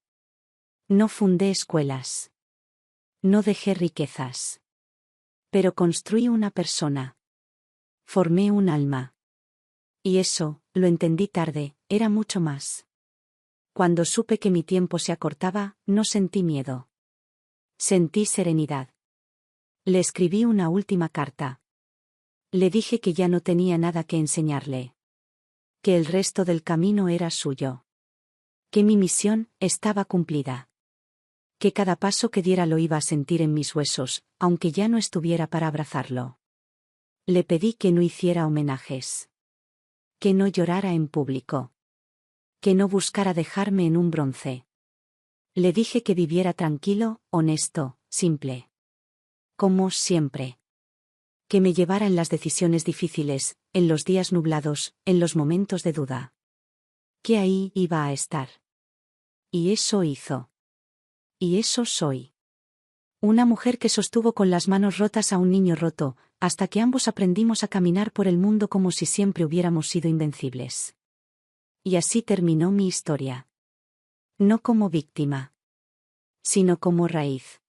No fundé escuelas. No dejé riquezas. Pero construí una persona. Formé un alma. Y eso, lo entendí tarde, era mucho más. Cuando supe que mi tiempo se acortaba, no sentí miedo. Sentí serenidad. Le escribí una última carta. Le dije que ya no tenía nada que enseñarle. Que el resto del camino era suyo. Que mi misión estaba cumplida. Que cada paso que diera lo iba a sentir en mis huesos, aunque ya no estuviera para abrazarlo. Le pedí que no hiciera homenajes. Que no llorara en público. Que no buscara dejarme en un bronce. Le dije que viviera tranquilo, honesto, simple. Como siempre. Que me llevara en las decisiones difíciles, en los días nublados, en los momentos de duda. Que ahí iba a estar. Y eso hizo. Y eso soy. Una mujer que sostuvo con las manos rotas a un niño roto, hasta que ambos aprendimos a caminar por el mundo como si siempre hubiéramos sido invencibles. Y así terminó mi historia. No como víctima, sino como raíz.